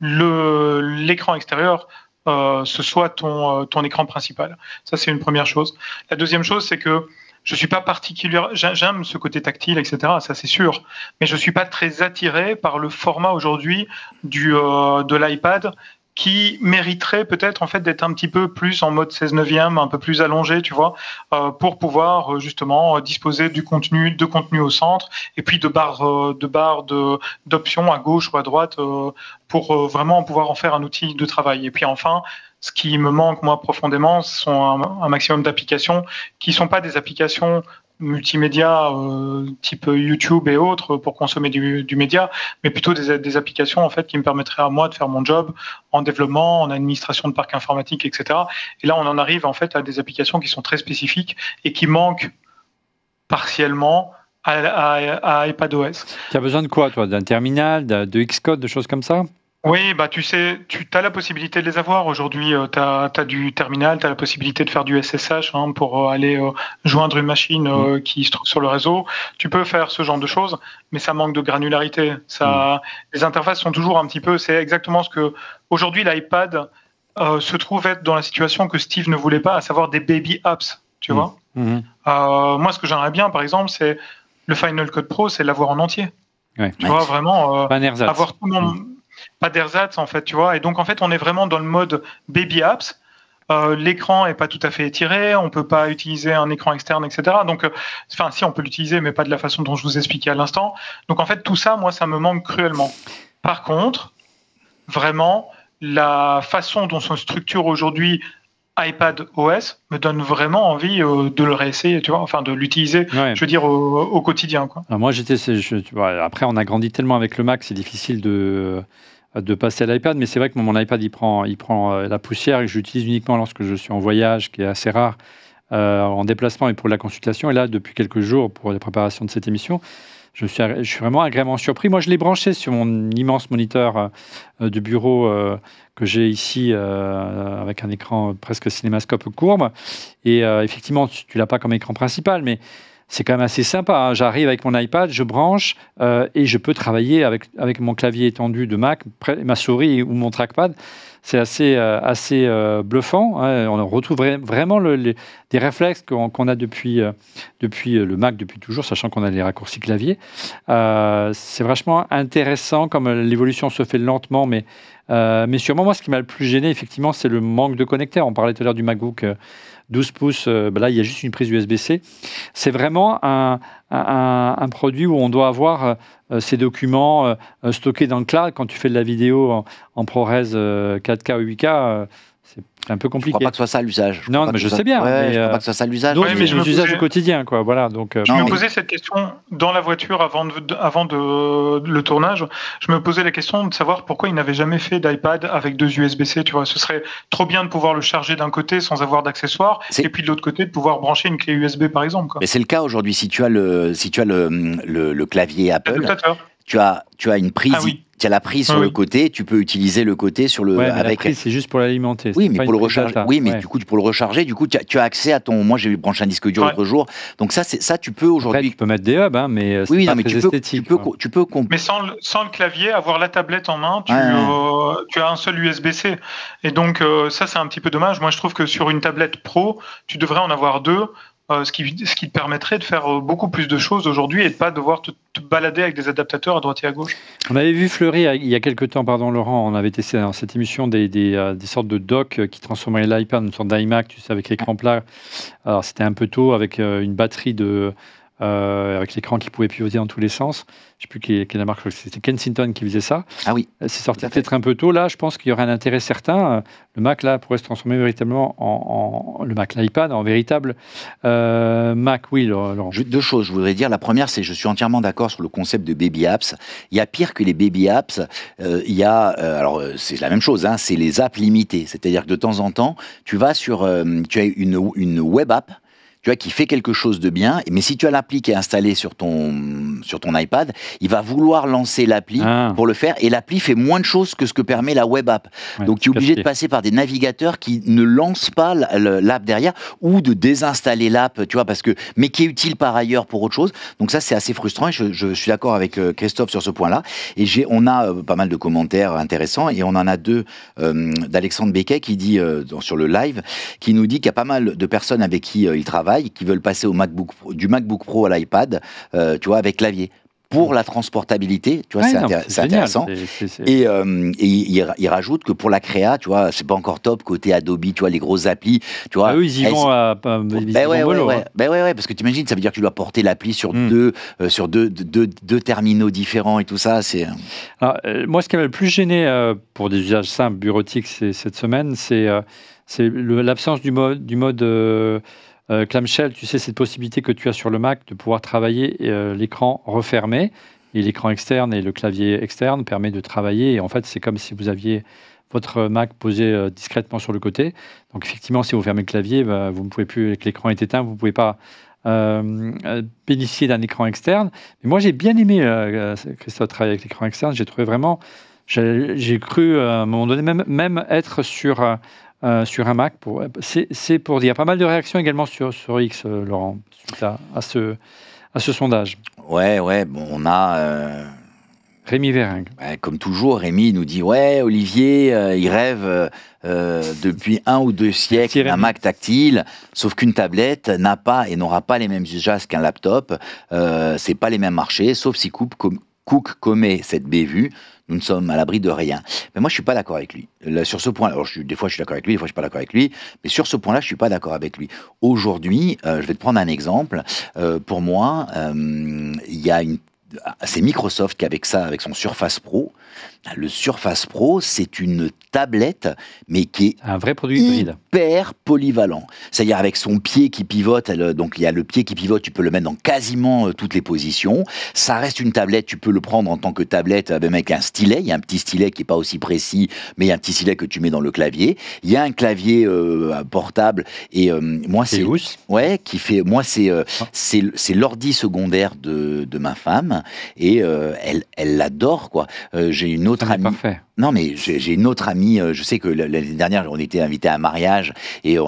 E: l'écran extérieur ce soit ton écran principal. Ça, c'est une première chose. La deuxième chose, c'est que je suis pas particulière. J'aime ce côté tactile, etc. Ça, c'est sûr. Mais je suis pas très attiré par le format aujourd'hui de l'iPad, qui mériterait peut-être en fait d'être un petit peu plus en mode 16/9, un peu plus allongé, tu vois, pour pouvoir justement disposer de contenu au centre, et puis de barres d'options à gauche ou à droite pour vraiment pouvoir en faire un outil de travail. Et puis enfin, ce qui me manque moi profondément, ce sont un maximum d'applications qui sont pas des applications multimédia type YouTube et autres pour consommer du média, mais plutôt des applications en fait qui me permettraient à moi de faire mon job en développement, en administration de parc informatique, etc. Et là, on en arrive en fait à des applications qui sont très spécifiques et qui manquent partiellement à iPadOS.
A: Tu as besoin de quoi, toi? D'un terminal, de Xcode, de choses comme ça?
E: Oui, bah tu sais, tu as la possibilité de les avoir. Aujourd'hui, tu as du terminal, tu as la possibilité de faire du SSH pour aller joindre une machine qui se trouve sur le réseau. Tu peux faire ce genre de choses, mais ça manque de granularité. Les interfaces sont toujours un petit peu... C'est exactement ce que... Aujourd'hui, l'iPad se trouve être dans la situation que Steve ne voulait pas, à savoir des baby apps, tu vois. Moi, ce que j'aimerais bien, par exemple, c'est le Final Cut Pro, c'est l'avoir en entier.
A: Ouais.
E: Tu vois, vraiment
A: avoir
E: tout mon... Pas d'ersatz en fait, tu vois. Et donc en fait, on est vraiment dans le mode baby apps. L'écran est pas tout à fait étiré, on peut pas utiliser un écran externe, etc. Donc, enfin, si on peut l'utiliser, mais pas de la façon dont je vous expliquais à l'instant. Donc en fait, tout ça, moi, ça me manque cruellement. Par contre, vraiment, la façon dont se structure aujourd'hui iPadOS me donne vraiment envie de le réessayer, tu vois, enfin de l'utiliser, je veux dire, au quotidien, quoi.
A: Alors moi, après, on a grandi tellement avec le Mac, c'est difficile de passer à l'iPad, mais c'est vrai que mon iPad, il prend la poussière et que j'utilise uniquement lorsque je suis en voyage, qui est assez rare, en déplacement et pour la consultation. Et là, depuis quelques jours, pour la préparation de cette émission, je suis vraiment agréablement surpris. Moi, je l'ai branché sur mon immense moniteur de bureau que j'ai ici, avec un écran presque cinémascope courbe. Et effectivement, tu ne l'as pas comme écran principal, mais c'est quand même assez sympa. J'arrive avec mon iPad, je branche et je peux travailler avec mon clavier étendu de Mac, ma souris ou mon trackpad. C'est assez bluffant. On retrouve vraiment des réflexes qu'on a depuis le Mac depuis toujours, sachant qu'on a les raccourcis clavier. C'est vachement intéressant comme l'évolution se fait lentement, mais sûrement, moi, ce qui m'a le plus gêné, effectivement, c'est le manque de connecteurs. On parlait tout à l'heure du MacBook 12 pouces. Là, il y a juste une prise USB-C. C'est vraiment un produit où on doit avoir ces documents stockés dans le cloud. Quand tu fais de la vidéo en ProRes 4K ou 8K, c'est un peu compliqué.
C: Je ne crois pas que ce soit ça l'usage.
A: Non, mais je sais bien.
C: Ouais, je ne crois pas que ce soit ça l'usage.
A: Donc, mais l'usage au quotidien, quoi. Voilà, donc,
E: je me posais cette question dans la voiture avant le tournage. Je me posais la question de savoir pourquoi il n'avait jamais fait d'iPad avec 2 USB-C. Tu vois, ce serait trop bien de pouvoir le charger d'un côté sans avoir d'accessoires, et puis de l'autre côté de pouvoir brancher une clé USB, par exemple, quoi.
C: Mais c'est le cas aujourd'hui. Si tu as le clavier Apple, tu as une prise.
E: Ah oui.
C: Tu as la prise sur le côté, tu peux utiliser le côté sur le.
A: Ouais, avec... La prise, c'est juste pour l'alimenter.
C: Oui, mais pour le recharger. Oui, mais du coup, pour le recharger, du coup, tu as accès à ton. Moi, j'ai branché un disque dur l'autre jour, donc ça, tu peux aujourd'hui.
A: Après, tu peux mettre des hubs, mais c'est pas très esthétique.
E: Mais sans le clavier, avoir la tablette en main, tu as un seul USB-C, et donc ça, c'est un petit peu dommage. Moi, je trouve que sur une tablette Pro, tu devrais en avoir 2. Ce qui te permettrait de faire beaucoup plus de choses aujourd'hui et de ne pas devoir te balader avec des adaptateurs à droite et à gauche.
A: On avait vu fleurir il y a quelques temps, Laurent, on avait testé dans cette émission des sortes de docks qui transformaient l'iPad en une sorte d'iMac, tu sais, avec l'écran plat. Alors c'était un peu tôt, avec une batterie de avec l'écran qui pouvait pivoter dans tous les sens. Je ne sais plus quelle est la marque, c'était Kensington qui faisait ça.
C: Ah oui.
A: C'est sorti peut-être un peu tôt. Là, je pense qu'il y aurait un intérêt certain. Le Mac, là, pourrait se transformer véritablement l'iPad en véritable Mac. Oui, Laurent.
C: Deux choses, je voudrais dire. La première, c'est que je suis entièrement d'accord sur le concept de baby apps. Il y a pire que les baby apps. Il y a, alors c'est la même chose, hein, c'est les apps limitées. C'est-à-dire que de temps en temps, tu vas sur, tu as une web app, tu vois, qui fait quelque chose de bien, mais si tu as l'appli qui est installée sur ton iPad, il va vouloir lancer l'appli pour le faire, et l'appli fait moins de choses que ce que permet la web app. Ouais, donc tu es obligé de passer par des navigateurs qui ne lancent pas l'app derrière, ou de désinstaller l'app, tu vois, mais qui est utile par ailleurs pour autre chose. Donc ça, c'est assez frustrant, et je suis d'accord avec Christophe sur ce point-là. Et on a pas mal de commentaires intéressants, et on en a deux d'Alexandre Becquet qui dit, sur le live, qui nous dit qu'il y a pas mal de personnes avec qui il travaille, qui veulent passer du MacBook Pro à l'iPad, tu vois, avec clavier. Pour la transportabilité, tu vois, c'est intéressant. Et il rajoute que pour la créa, tu vois, c'est pas encore top côté Adobe, tu vois, les grosses applis, tu vois.
A: Eux, ils y vont à
C: ouais, parce que tu imagines, ça veut dire que tu dois porter l'appli sur deux terminaux différents et tout ça.
A: Moi, ce qui m'a le plus gêné pour des usages simples, bureautiques, cette semaine, c'est l'absence du mode clamshell, tu sais, cette possibilité que tu as sur le Mac de pouvoir travailler l'écran refermé, et l'écran externe et le clavier externe permet de travailler, et en fait c'est comme si vous aviez votre Mac posé discrètement sur le côté. Donc effectivement, si vous fermez le clavier, vous ne pouvez plus, avec l'écran est éteint, vous ne pouvez pas bénéficier d'un écran externe. Mais moi j'ai bien aimé, Christophe, travailler avec l'écran externe, j'ai trouvé vraiment, j'ai cru à un moment donné même être sur un Mac. C'est pour dire. Il y a pas mal de réactions également sur X, Laurent, suite à ce sondage.
C: Ouais, bon, on a...
A: Rémi Véringue.
C: Comme toujours, Rémi nous dit, ouais, Olivier, il rêve depuis 1 ou 2 siècles d'un Mac tactile, sauf qu'une tablette n'a pas et n'aura pas les mêmes usages qu'un laptop. C'est pas les mêmes marchés, sauf si Cook commet cette bévue. Nous ne sommes à l'abri de rien. Mais moi, je suis pas d'accord avec lui. Là, sur ce point, alors des fois, je suis d'accord avec lui, des fois, je suis pas d'accord avec lui. Mais sur ce point-là, je suis pas d'accord avec lui. Aujourd'hui, je vais te prendre un exemple. Pour moi, il y a c'est Microsoft qui avec son Surface Pro. Le Surface Pro, c'est une tablette, mais qui est
A: un vrai produit hybride,
C: hyper polyvalent. C'est-à-dire avec son pied qui pivote, donc il y a le pied qui pivote, tu peux le mettre dans quasiment toutes les positions. Ça reste une tablette, tu peux le prendre en tant que tablette, même avec un stylet. Il y a un petit stylet qui est pas aussi précis, mais il y a un petit stylet que tu mets dans le clavier. Il y a un clavier portable, et moi c'est qui fait, moi c'est l'ordi secondaire de ma femme, et elle l'adore, quoi. J'ai une autre amie.
A: Parfait.
C: Non, mais j'ai une autre amie. Je sais que l'année dernière, on était invité à un mariage, et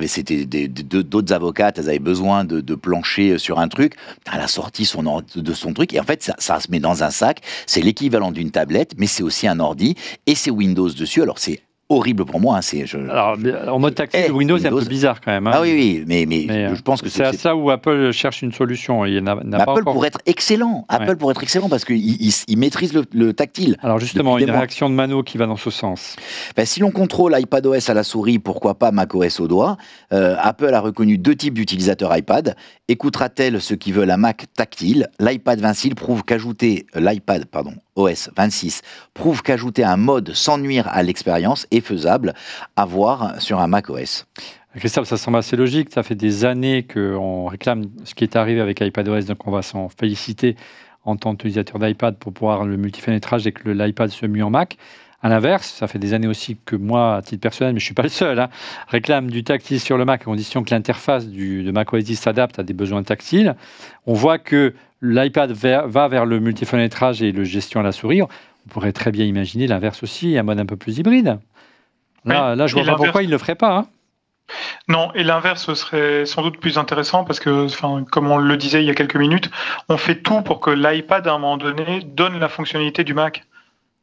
C: c'était d'autres avocates. Elles avaient besoin de plancher sur un truc. Elle a sorti de son truc, et en fait, ça se met dans un sac. C'est l'équivalent d'une tablette, mais c'est aussi un ordi, et c'est Windows dessus. Alors c'est horrible pour moi.
A: Alors, en mode tactile, Windows, c'est un peu bizarre quand même. Hein.
C: Ah oui, mais je pense que
A: c'est à ça où Apple cherche une solution.
C: Apple pourrait être excellent. Apple pourrait être excellent parce qu'il maîtrise le tactile.
A: Alors justement, une réaction de Mano qui va dans ce sens.
C: Si l'on contrôle iPadOS à la souris, pourquoi pas macOS au doigt? Apple a reconnu 2 types d'utilisateurs iPad. Écoutera-t-elle ceux qui veulent un Mac tactile? L'iPad 26 prouve OS 26 prouve qu'ajouter un mode sans nuire à l'expérience est faisable à voir sur un Mac OS.
A: Christophe, ça semble assez logique. Ça fait des années qu'on réclame ce qui est arrivé avec iPadOS, donc on va s'en féliciter en tant qu'utilisateur d'iPad pour pouvoir le multifenêtrage et que l'iPad se mue en Mac. À l'inverse, ça fait des années aussi que moi, à titre personnel, mais je ne suis pas le seul, réclame du tactile sur le Mac à condition que l'interface de macOS 10 s'adapte à des besoins tactiles. On voit que l'iPad va vers le multifenêtrage et le gestion à la souris. On pourrait très bien imaginer l'inverse aussi, un mode un peu plus hybride. Là je ne vois pas pourquoi il ne le ferait pas.
E: Non, et l'inverse serait sans doute plus intéressant parce que, comme on le disait il y a quelques minutes, on fait tout pour que l'iPad, à un moment donné, donne la fonctionnalité du Mac.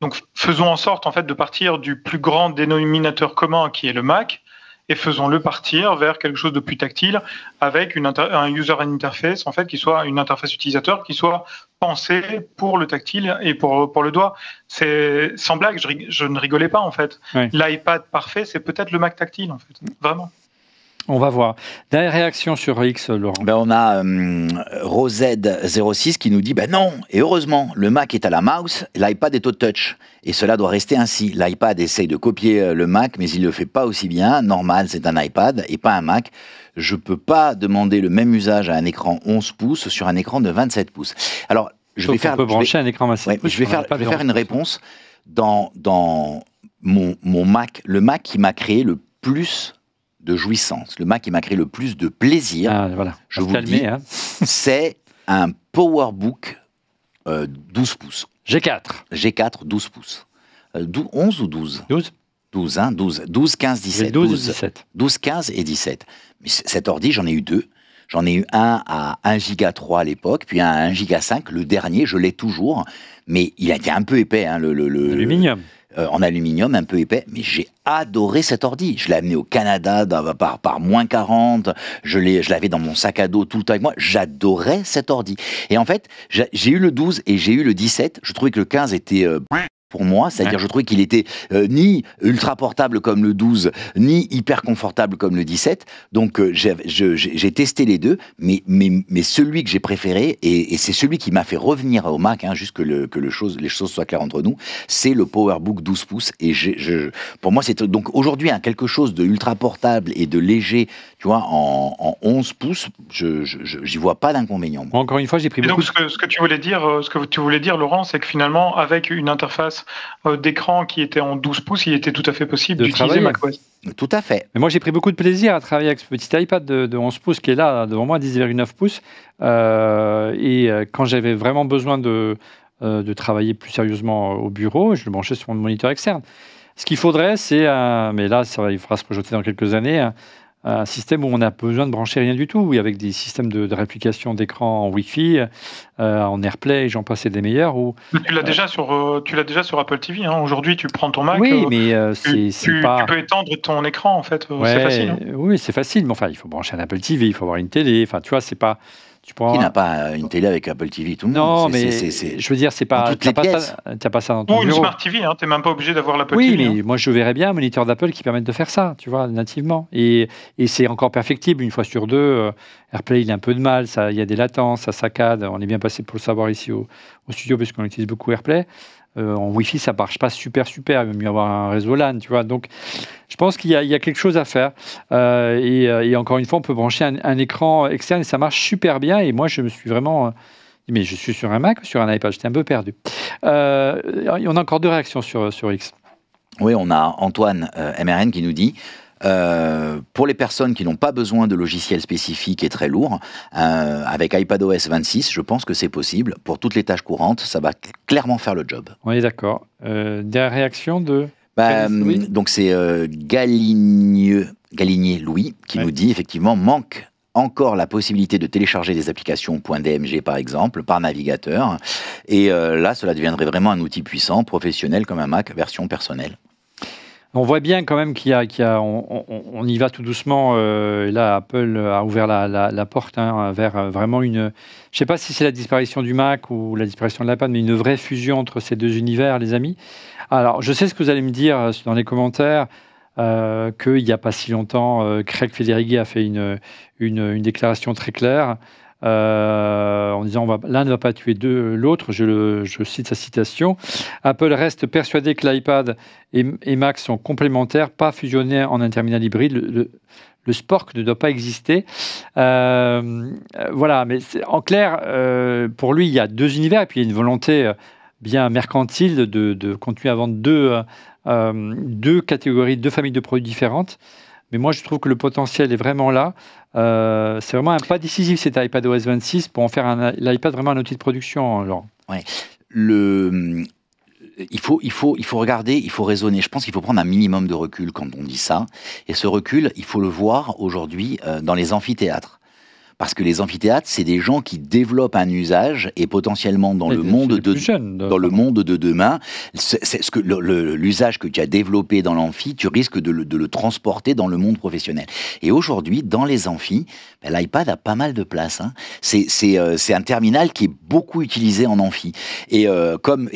E: Donc, faisons en sorte, en fait, de partir du plus grand dénominateur commun qui est le Mac, et faisons-le partir vers quelque chose de plus tactile avec un user interface, en fait, qui soit une interface utilisateur qui soit pensée pour le tactile et pour le doigt. C'est sans blague, je ne rigolais pas, en fait. Oui. L'iPad parfait, c'est peut-être le Mac tactile, en fait, vraiment.
A: On va voir. Dernière réaction sur X, Laurent.
C: On a Rosed06 qui nous dit non, et heureusement, le Mac est à la mouse, l'iPad est au touch. Et cela doit rester ainsi. L'iPad essaye de copier le Mac, mais il ne le fait pas aussi bien. Normal, c'est un iPad et pas un Mac. Je ne peux pas demander le même usage à un écran 11 pouces sur un écran de 27 pouces. Alors, je vais
A: brancher un écran 27 pouces.
C: Je vais faire une réponse dans mon Mac. Le Mac qui m'a créé le plus de jouissance, le Mac qui m'a créé le plus de plaisir, je vous le dis, c'est un PowerBook 12 pouces. G4 12 pouces. 11 ou 12
A: 12.
C: 12, hein, 12, 15, 17. 12, 15 et 17. Mais cet ordi, j'en ai eu deux. J'en ai eu un à 1 giga 3 à l'époque, puis un à 1 giga 5. Le dernier, je l'ai toujours, mais il a été un peu épais. Hein,
A: aluminium.
C: En aluminium, un peu épais, mais j'ai adoré cet ordi. Je l'ai amené au Canada par moins 40, je l'avais dans mon sac à dos tout le temps avec moi. J'adorais cet ordi. Et en fait, j'ai eu le 12 et j'ai eu le 17. Je trouvais que le 15 était... pour moi, c'est-à-dire je trouvais qu'il était ni ultra portable comme le 12, ni hyper confortable comme le 17. Donc j'ai testé les deux, mais celui que j'ai préféré, et c'est celui qui m'a fait revenir au Mac, hein, juste que les choses soient claires entre nous, c'est le PowerBook 12 pouces. Et pour moi, c'est donc aujourd'hui quelque chose de ultra portable et de léger, tu vois, en 11 pouces, j'y vois pas d'inconvénient.
A: Encore une fois, j'ai pris beaucoup.
E: Donc ce que tu voulais dire, Laurent, c'est que finalement, avec une interface d'écran qui était en 12 pouces, il était tout à fait possible d'utiliser macOS.
C: Tout à fait.
A: Mais moi, j'ai pris beaucoup de plaisir à travailler avec ce petit iPad de 11 pouces qui est là, devant moi, 10,9 pouces. Et quand j'avais vraiment besoin de travailler plus sérieusement au bureau, je le branchais sur mon moniteur externe. Ce qu'il faudrait, c'est, mais là, il faudra se projeter dans quelques années, un système où on n'a besoin de brancher rien du tout, avec des systèmes de réplication d'écran en Wi-Fi, en AirPlay, j'en passe des meilleurs.
E: Tu l'as déjà sur Apple TV. Hein. Aujourd'hui, tu prends ton Mac.
A: Oui, mais
E: tu peux étendre ton écran, en fait. C'est facile. Hein.
A: Oui, c'est facile. Mais enfin, il faut brancher un Apple TV, il faut avoir une télé. Enfin, tu vois, c'est pas.
C: Qui n'a pas une télé avec Apple TV, tout le monde.
A: Non, mais je veux dire, c'est pas. Tu n'as pas ça dans ton bureau.
E: Ou une Smart TV, hein, tu n'es même pas obligé d'avoir l'Apple
A: TV.
E: Oui,
A: mais moi, je verrais bien un moniteur d'Apple qui permette de faire ça, tu vois, nativement. Et c'est encore perfectible, une fois sur deux. AirPlay, il a un peu de mal, il y a des latences, ça saccade. On est bien passé pour le savoir ici au studio, parce qu'on utilise beaucoup AirPlay. En Wi-Fi, ça marche pas super. Il vaut mieux avoir un réseau LAN, tu vois. Donc, je pense qu'il y a quelque chose à faire. Et encore une fois, on peut brancher un écran externe et ça marche super bien. Et moi, je me suis vraiment... mais je suis sur un Mac ou sur un iPad? J'étais un peu perdu. On a encore deux réactions sur X.
C: Oui, on a Antoine MRN qui nous dit... pour les personnes qui n'ont pas besoin de logiciels spécifiques et très lourds, avec iPadOS 26, je pense que c'est possible. Pour toutes les tâches courantes, ça va clairement faire le job.
A: On est d'accord. Des réactions de...
C: donc c'est Galigné Louis qui nous dit effectivement manque encore la possibilité de télécharger des applications .dmg par exemple par navigateur. Et là, cela deviendrait vraiment un outil puissant, professionnel comme un Mac version personnelle.
A: On voit bien quand même on y va tout doucement. Et là, Apple a ouvert la porte vers vraiment une... Je ne sais pas si c'est la disparition du Mac ou la disparition de l'iPad, mais une vraie fusion entre ces deux univers, les amis. Alors, je sais ce que vous allez me dire dans les commentaires, qu'il n'y a pas si longtemps, Craig Federighi a fait une déclaration très claire en disant l'un ne va pas tuer l'autre. Je cite sa citation. Apple reste persuadé que l'iPad et Mac sont complémentaires, pas fusionnés en un terminal hybride. Le SPORC ne doit pas exister. Voilà, mais en clair, pour lui, il y a deux univers et puis il y a une volonté bien mercantile de continuer à vendre deux catégories, deux familles de produits différentes. Mais moi, je trouve que le potentiel est vraiment là. C'est vraiment un pas décisif, cet iPadOS 26, pour en faire l'iPad vraiment un outil de production, Laurent.
C: Ouais. Il faut regarder, il faut raisonner. Je pense qu'il faut prendre un minimum de recul quand on dit ça. Et ce recul, il faut le voir aujourd'hui dans les amphithéâtres. Parce que les amphithéâtres, c'est des gens qui développent un usage et potentiellement dans le monde de demain, l'usage que tu as développé dans l'amphi, tu risques de le transporter dans le monde professionnel. Et aujourd'hui, dans les amphis, l'iPad a pas mal de place. Hein. C'est un terminal qui est beaucoup utilisé en amphi. Et comme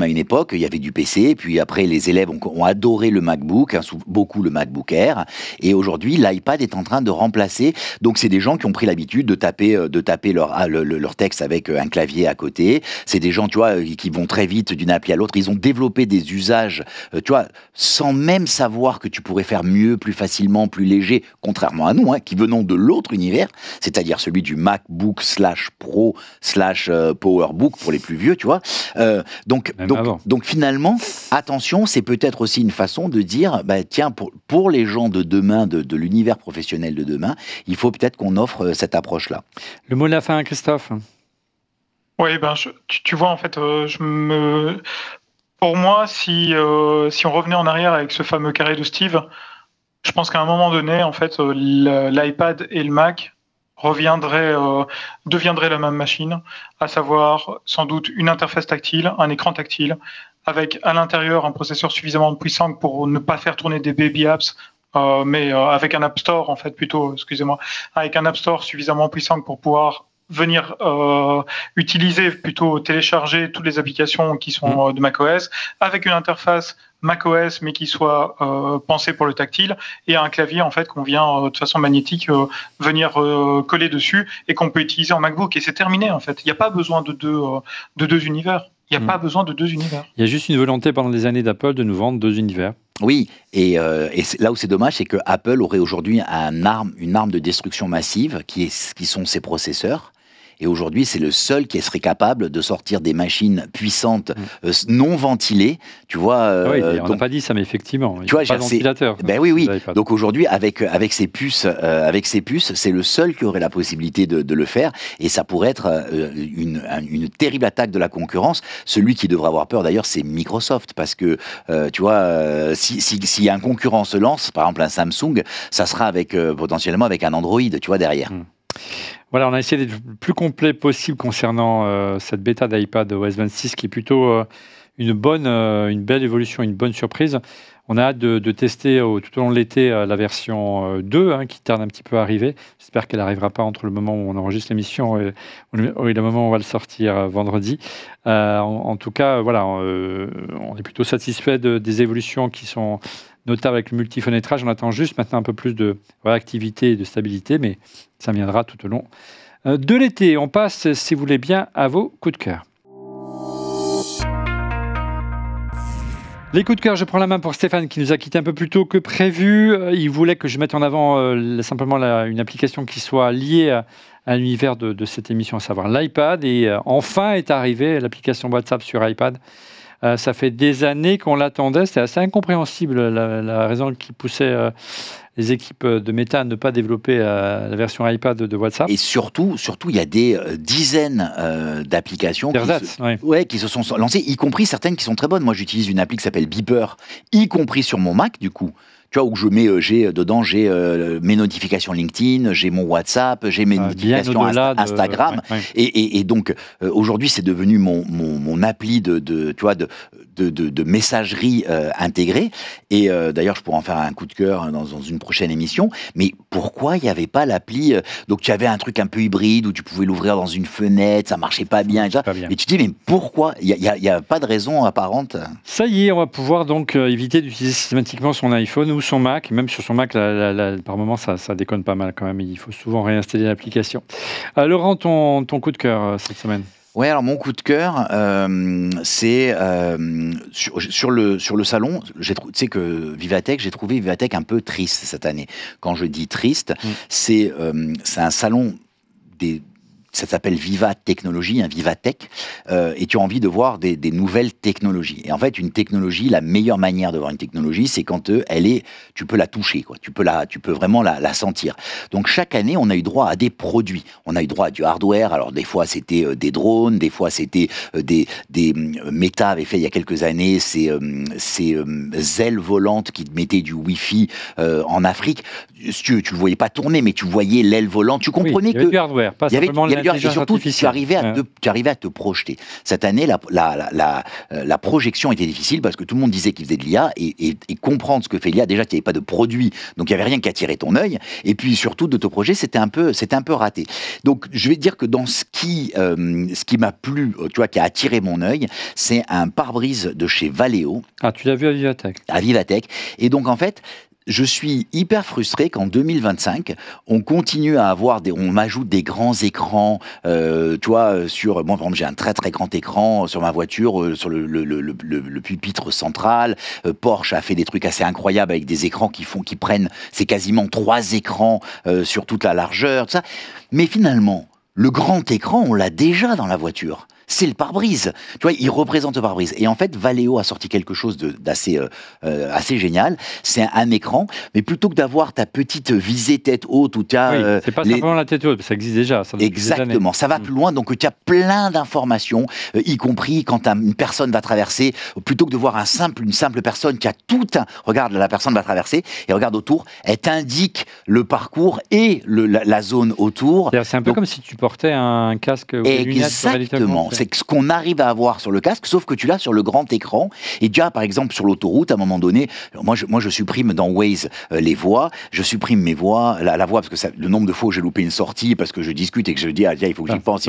C: à une époque, il y avait du PC, puis après les élèves ont adoré le MacBook, hein, beaucoup le MacBook Air, et aujourd'hui l'iPad est en train de remplacer. Donc c'est des gens qui ont pris l'habitude de taper leur texte avec un clavier à côté. C'est des gens, tu vois, qui vont très vite d'une appli à l'autre. Ils ont développé des usages, tu vois, sans même savoir que tu pourrais faire mieux, plus facilement, plus léger, contrairement à nous, hein, qui venons de l'autre univers, c'est-à-dire celui du MacBook /Pro /PowerBook pour les plus vieux, tu vois. Donc finalement, attention, c'est peut-être aussi une façon de dire, tiens, pour les gens de demain, de l'univers professionnel de demain, il faut peut-être qu'on offre cette approche-là.
A: Le mot de la fin, Christophe.
E: Oui, tu vois, en fait, pour moi, si on revenait en arrière avec ce fameux carré de Steve, je pense qu'à un moment donné, en fait, l'iPad et le Mac deviendraient la même machine, à savoir sans doute une interface tactile, un écran tactile, avec à l'intérieur un processeur suffisamment puissant pour ne pas faire tourner des baby apps, mais avec un App Store, en fait, plutôt, excusez-moi, avec un App Store suffisamment puissant pour pouvoir venir utiliser, plutôt télécharger toutes les applications qui sont de macOS, avec une interface macOS, mais qui soit pensée pour le tactile, et un clavier, en fait, qu'on vient de façon magnétique venir coller dessus, et qu'on peut utiliser en MacBook, et c'est terminé, en fait. Il n'y a pas besoin de deux univers. Il n'y a pas besoin de deux univers.
A: Il y a juste une volonté pendant des années d'Apple de nous vendre deux univers.
C: Oui, et là où c'est dommage, c'est que Apple aurait aujourd'hui une arme de destruction massive qui sont ses processeurs. Et aujourd'hui, c'est le seul qui serait capable de sortir des machines puissantes, non ventilées. Tu vois.
A: On n'a pas dit ça, mais effectivement.
C: Tu vois,
A: pas de ventilateur.
C: Oui. Donc aujourd'hui, avec ces puces, c'est le seul qui aurait la possibilité de le faire. Et ça pourrait être une terrible attaque de la concurrence. Celui qui devrait avoir peur, d'ailleurs, c'est Microsoft, parce que tu vois, si un concurrent se lance, par exemple un Samsung, ça sera potentiellement avec un Android, tu vois, derrière.
A: Voilà, on a essayé d'être le plus complet possible concernant cette bêta d'iPad OS 26 qui est plutôt une belle évolution, une bonne surprise. On a hâte de tester tout au long de l'été la version 2 qui tarde un petit peu à arriver. J'espère qu'elle n'arrivera pas entre le moment où on enregistre l'émission et le moment où on va le sortir vendredi. En tout cas, voilà, on est plutôt satisfait des évolutions qui sont notables avec le multifenêtrage. On attend juste maintenant un peu plus de réactivité et de stabilité, mais ça viendra tout au long de l'été. On passe, si vous voulez bien, à vos coups de cœur. Les coups de cœur, je prends la main pour Stéphane qui nous a quitté un peu plus tôt que prévu. Il voulait que je mette en avant simplement une application qui soit liée à l'univers de cette émission, à savoir l'iPad. Et enfin est arrivée l'application WhatsApp sur iPad. Ça fait des années qu'on l'attendait. C'était assez incompréhensible la raison qui poussait les équipes de Meta à ne pas développer la version iPad de WhatsApp.
C: Et surtout, il y a des dizaines d'applications qui se sont lancées, y compris certaines qui sont très bonnes. Moi, j'utilise une appli qui s'appelle Beeper, y compris sur mon Mac, du coup. Tu vois, où j'ai mes notifications LinkedIn, j'ai mon WhatsApp, j'ai mes notifications Instagram. Et donc, aujourd'hui, c'est devenu mon appli de messagerie intégrée. Et d'ailleurs, je pourrais en faire un coup de cœur dans une prochaine émission. Mais pourquoi il n'y avait pas l'appli donc, tu avais un truc un peu hybride où tu pouvais l'ouvrir dans une fenêtre, ça marchait pas bien. Et tu te dis, mais pourquoi? Il n'y a pas de raison apparente.
A: Ça y est, on va pouvoir donc éviter d'utiliser systématiquement son iPhone ou son Mac. Même sur son Mac, par moment, ça déconne pas mal quand même. Il faut souvent réinstaller l'application. Laurent, ton coup de cœur cette semaine?
C: Ouais, alors mon coup de cœur, c'est sur le salon. Tu sais que Vivatech, j'ai trouvé Vivatech un peu triste cette année. Quand je dis triste, c'est un salon ça s'appelle Viva Technologie, Viva Tech, et tu as envie de voir des nouvelles technologies. Et en fait, une technologie, la meilleure manière de voir une technologie, c'est quand tu peux la toucher, quoi. Tu peux vraiment la sentir. Donc chaque année, on a eu droit à des produits. On a eu droit à du hardware. Alors des fois, c'était des drones, des fois, c'était des Meta avait fait il y a quelques années ces ailes volantes qui mettaient du Wi-Fi en Afrique. Tu le voyais pas tourner, mais tu voyais l'aile volante. Tu comprenais
A: il y avait du hardware, pas simplement
C: et surtout, tu arrivais à te projeter. Cette année, la projection était difficile parce que tout le monde disait qu'il faisait de l'IA et comprendre ce que fait l'IA. Déjà, il n'y avait pas de produit, donc il n'y avait rien qui attirait ton œil. Et puis surtout, de te projeter, c'était un peu raté. Donc, je vais te dire que dans ce qui m'a plu, tu vois, qui a attiré mon œil, c'est un pare-brise de chez Valeo.
A: Ah, tu l'as vu à Vivatech.
C: À Vivatech. Et donc, en fait, je suis hyper frustré qu'en 2025, on continue à avoir on m'ajoute des grands écrans, tu vois, moi, par exemple, j'ai un très très grand écran sur ma voiture, sur le pupitre central. Porsche a fait des trucs assez incroyables avec des écrans qui prennent, c'est quasiment 3 écrans sur toute la largeur, tout ça. Mais finalement, le grand écran, on l'a déjà dans la voiture. C'est le pare-brise. Tu vois, il représente le pare-brise. Et en fait, Valeo a sorti quelque chose d'assez assez génial. C'est un écran, mais plutôt que d'avoir ta petite visée tête haute où tu as...
A: c'est pas simplement la tête haute, ça existe déjà. Ça
C: exactement, ça va plus loin. Donc, tu as plein d'informations, y compris quand une personne va traverser, plutôt que de voir une simple personne qui a regarde, la personne va traverser et regarde autour, elle t'indique le parcours et la zone autour.
A: C'est un peu comme si tu portais un casque ou des lunettes.
C: Exactement. C'est ce qu'on arrive à avoir sur le casque, sauf que tu l'as sur le grand écran. Et tu as, par exemple, sur l'autoroute, à un moment donné, moi je supprime dans Waze les voies, je supprime mes voies, la voie, parce que le nombre de fois où j'ai loupé une sortie, parce que je discute et que je dis, il faut que j'y pense,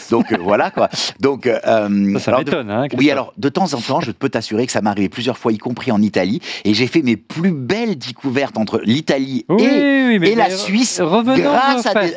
C: Donc, voilà, quoi. Donc,
A: ça m'étonne, hein.
C: Oui, alors, de temps en temps, je peux t'assurer que ça m'est arrivé plusieurs fois, y compris en Italie, et j'ai fait mes plus belles découvertes entre l'Italie et la Suisse,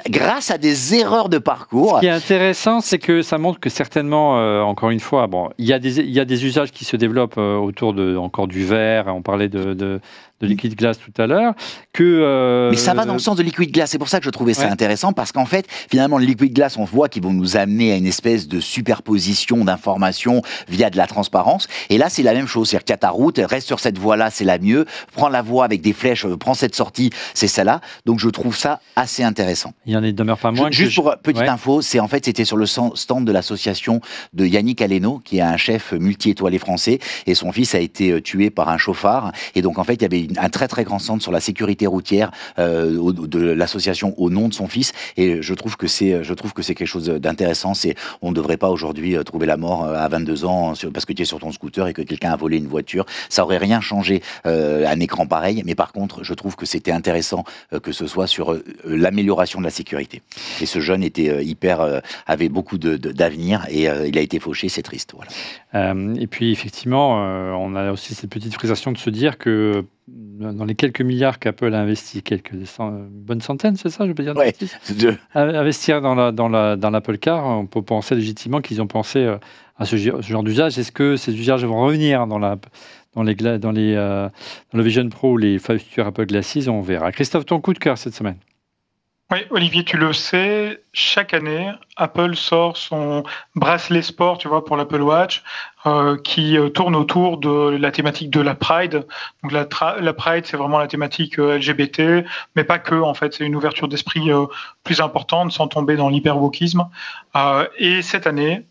C: grâce à des erreurs de parcours.
A: Ce qui est intéressant, c'est que ça montre que certainement, encore une fois, il y a des usages qui se développent autour encore du verre. On parlait de liquid glass tout à l'heure.
C: Mais ça va dans le sens de liquid glass. C'est pour ça que je trouvais ça intéressant, parce qu'en fait, finalement, le liquid glass, on voit qu'ils vont nous amener à une espèce de superposition d'informations via de la transparence. Et là, c'est la même chose. C'est-à-dire qu'il y a ta route, reste sur cette voie-là, c'est la mieux. Prends la voie avec des flèches, prends cette sortie, c'est celle-là. Donc, je trouve ça assez intéressant.
A: Il y en demeure pas moins.
C: Juste pour petite info, c'était sur le stand de l'association de Yannick Aleno, qui est un chef multi-étoilé français, et son fils a été tué par un chauffard. Et donc, en fait, il y avait un très très grand centre sur la sécurité routière de l'association au nom de son fils, et je trouve que c'est quelque chose d'intéressant. On ne devrait pas aujourd'hui trouver la mort à 22 ans parce que tu es sur ton scooter et que quelqu'un a volé une voiture. Ça aurait rien changé, un écran pareil, mais par contre je trouve que c'était intéressant que ce soit sur l'amélioration de la sécurité. Et ce jeune avait beaucoup d'avenir, et il a été fauché, c'est triste. Voilà.
A: Et puis effectivement, on a aussi cette petite frustration de se dire que dans les quelques milliards qu'Apple a investi, bonnes centaines, c'est ça, je peux dire, investir dans l'Apple Car, on peut penser légitimement qu'ils ont pensé à ce genre d'usage. Est-ce que ces usages vont revenir dans le Vision Pro ou les futurs Apple Glasses? On verra. Christophe, ton coup de cœur cette semaine?
E: Oui, Olivier, tu le sais, chaque année, Apple sort son bracelet sport, tu vois, pour l'Apple Watch, qui tourne autour de la thématique de la Pride. Donc la Pride, c'est vraiment la thématique LGBT, mais pas que, en fait, c'est une ouverture d'esprit plus importante, sans tomber dans l'hyperwokisme. Et cette année,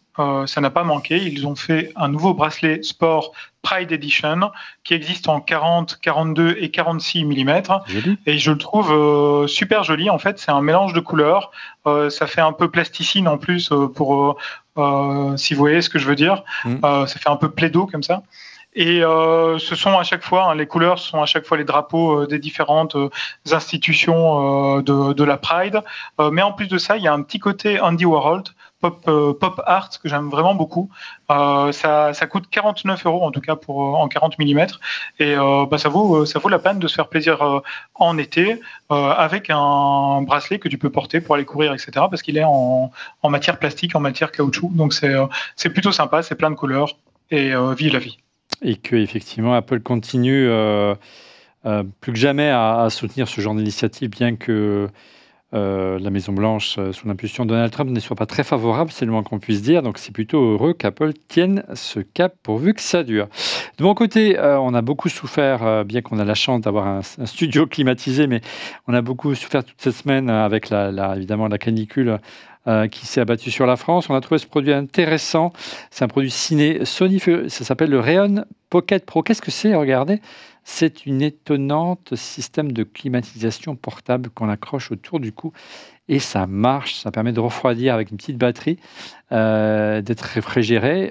E: ça n'a pas manqué, ils ont fait un nouveau bracelet sport Pride Edition qui existe en 40, 42 et 46 mm. Et je le trouve super joli. En fait, c'est un mélange de couleurs. Ça fait un peu plasticine en plus, si vous voyez ce que je veux dire. Ça fait un peu plaido comme ça. Et ce sont à chaque fois, les couleurs sont à chaque fois les drapeaux des différentes institutions de la Pride. Mais en plus de ça, il y a un petit côté Andy Warhol, pop art, que j'aime vraiment beaucoup. Ça coûte 49 € en tout cas en 40 mm. Et ça vaut la peine de se faire plaisir en été avec un bracelet que tu peux porter pour aller courir, etc. Parce qu'il est en matière plastique, en matière caoutchouc. Donc c'est plutôt sympa, c'est plein de couleurs et vive la vie.
A: Et que effectivement Apple continue plus que jamais à soutenir ce genre d'initiative, bien que la Maison-Blanche, sous l'impulsion de Donald Trump, ne soit pas très favorable, c'est le moins qu'on puisse dire. Donc c'est plutôt heureux qu'Apple tienne ce cap pourvu que ça dure. De mon côté, on a beaucoup souffert, bien qu'on a la chance d'avoir un studio climatisé, mais on a beaucoup souffert toute cette semaine avec évidemment la canicule qui s'est abattue sur la France. On a trouvé ce produit intéressant. C'est un produit ciné Sony, ça s'appelle le Rayon Pocket Pro. Qu'est-ce que c'est? Regardez. C'est une étonnante système de climatisation portable qu'on accroche autour du cou et ça marche. Ça permet de refroidir avec une petite batterie, d'être réfrigéré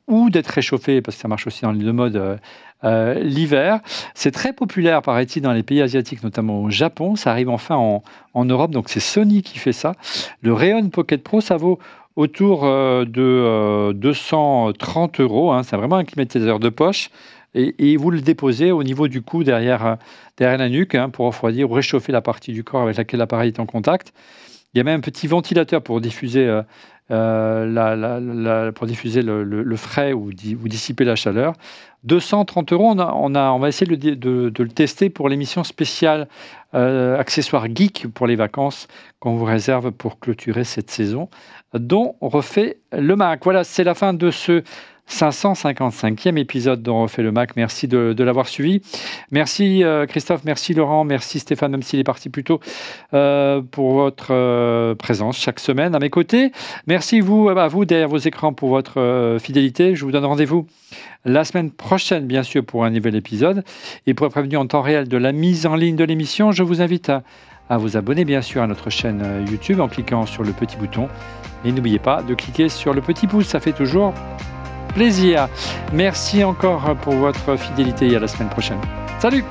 A: ou d'être réchauffé parce que ça marche aussi dans le mode l'hiver. C'est très populaire, paraît-il, dans les pays asiatiques, notamment au Japon. Ça arrive enfin en Europe, donc c'est Sony qui fait ça. Le Rayon Pocket Pro, ça vaut autour de 230 €. Hein. C'est vraiment un climatiseur de poche. Et vous le déposez au niveau du cou, derrière la nuque, hein, pour refroidir ou réchauffer la partie du corps avec laquelle l'appareil est en contact. Il y a même un petit ventilateur pour diffuser, le frais ou dissiper la chaleur. 230 €, on va essayer de le tester pour l'émission spéciale accessoires geek pour les vacances qu'on vous réserve pour clôturer cette saison, dont on refait le Mac. Voilà, c'est la fin de ce 555e épisode dont on refait le Mac. Merci de l'avoir suivi. Merci Christophe, merci Laurent, merci Stéphane, même s'il est parti plus tôt, pour votre présence chaque semaine à mes côtés. Merci à vous derrière vos écrans pour votre fidélité. Je vous donne rendez-vous la semaine prochaine, bien sûr, pour un nouvel épisode. Et pour être prévenu en temps réel de la mise en ligne de l'émission, je vous invite à vous abonner, bien sûr, à notre chaîne YouTube en cliquant sur le petit bouton. Et n'oubliez pas de cliquer sur le petit pouce, ça fait toujours plaisir. Merci encore pour votre fidélité et à la semaine prochaine. Salut!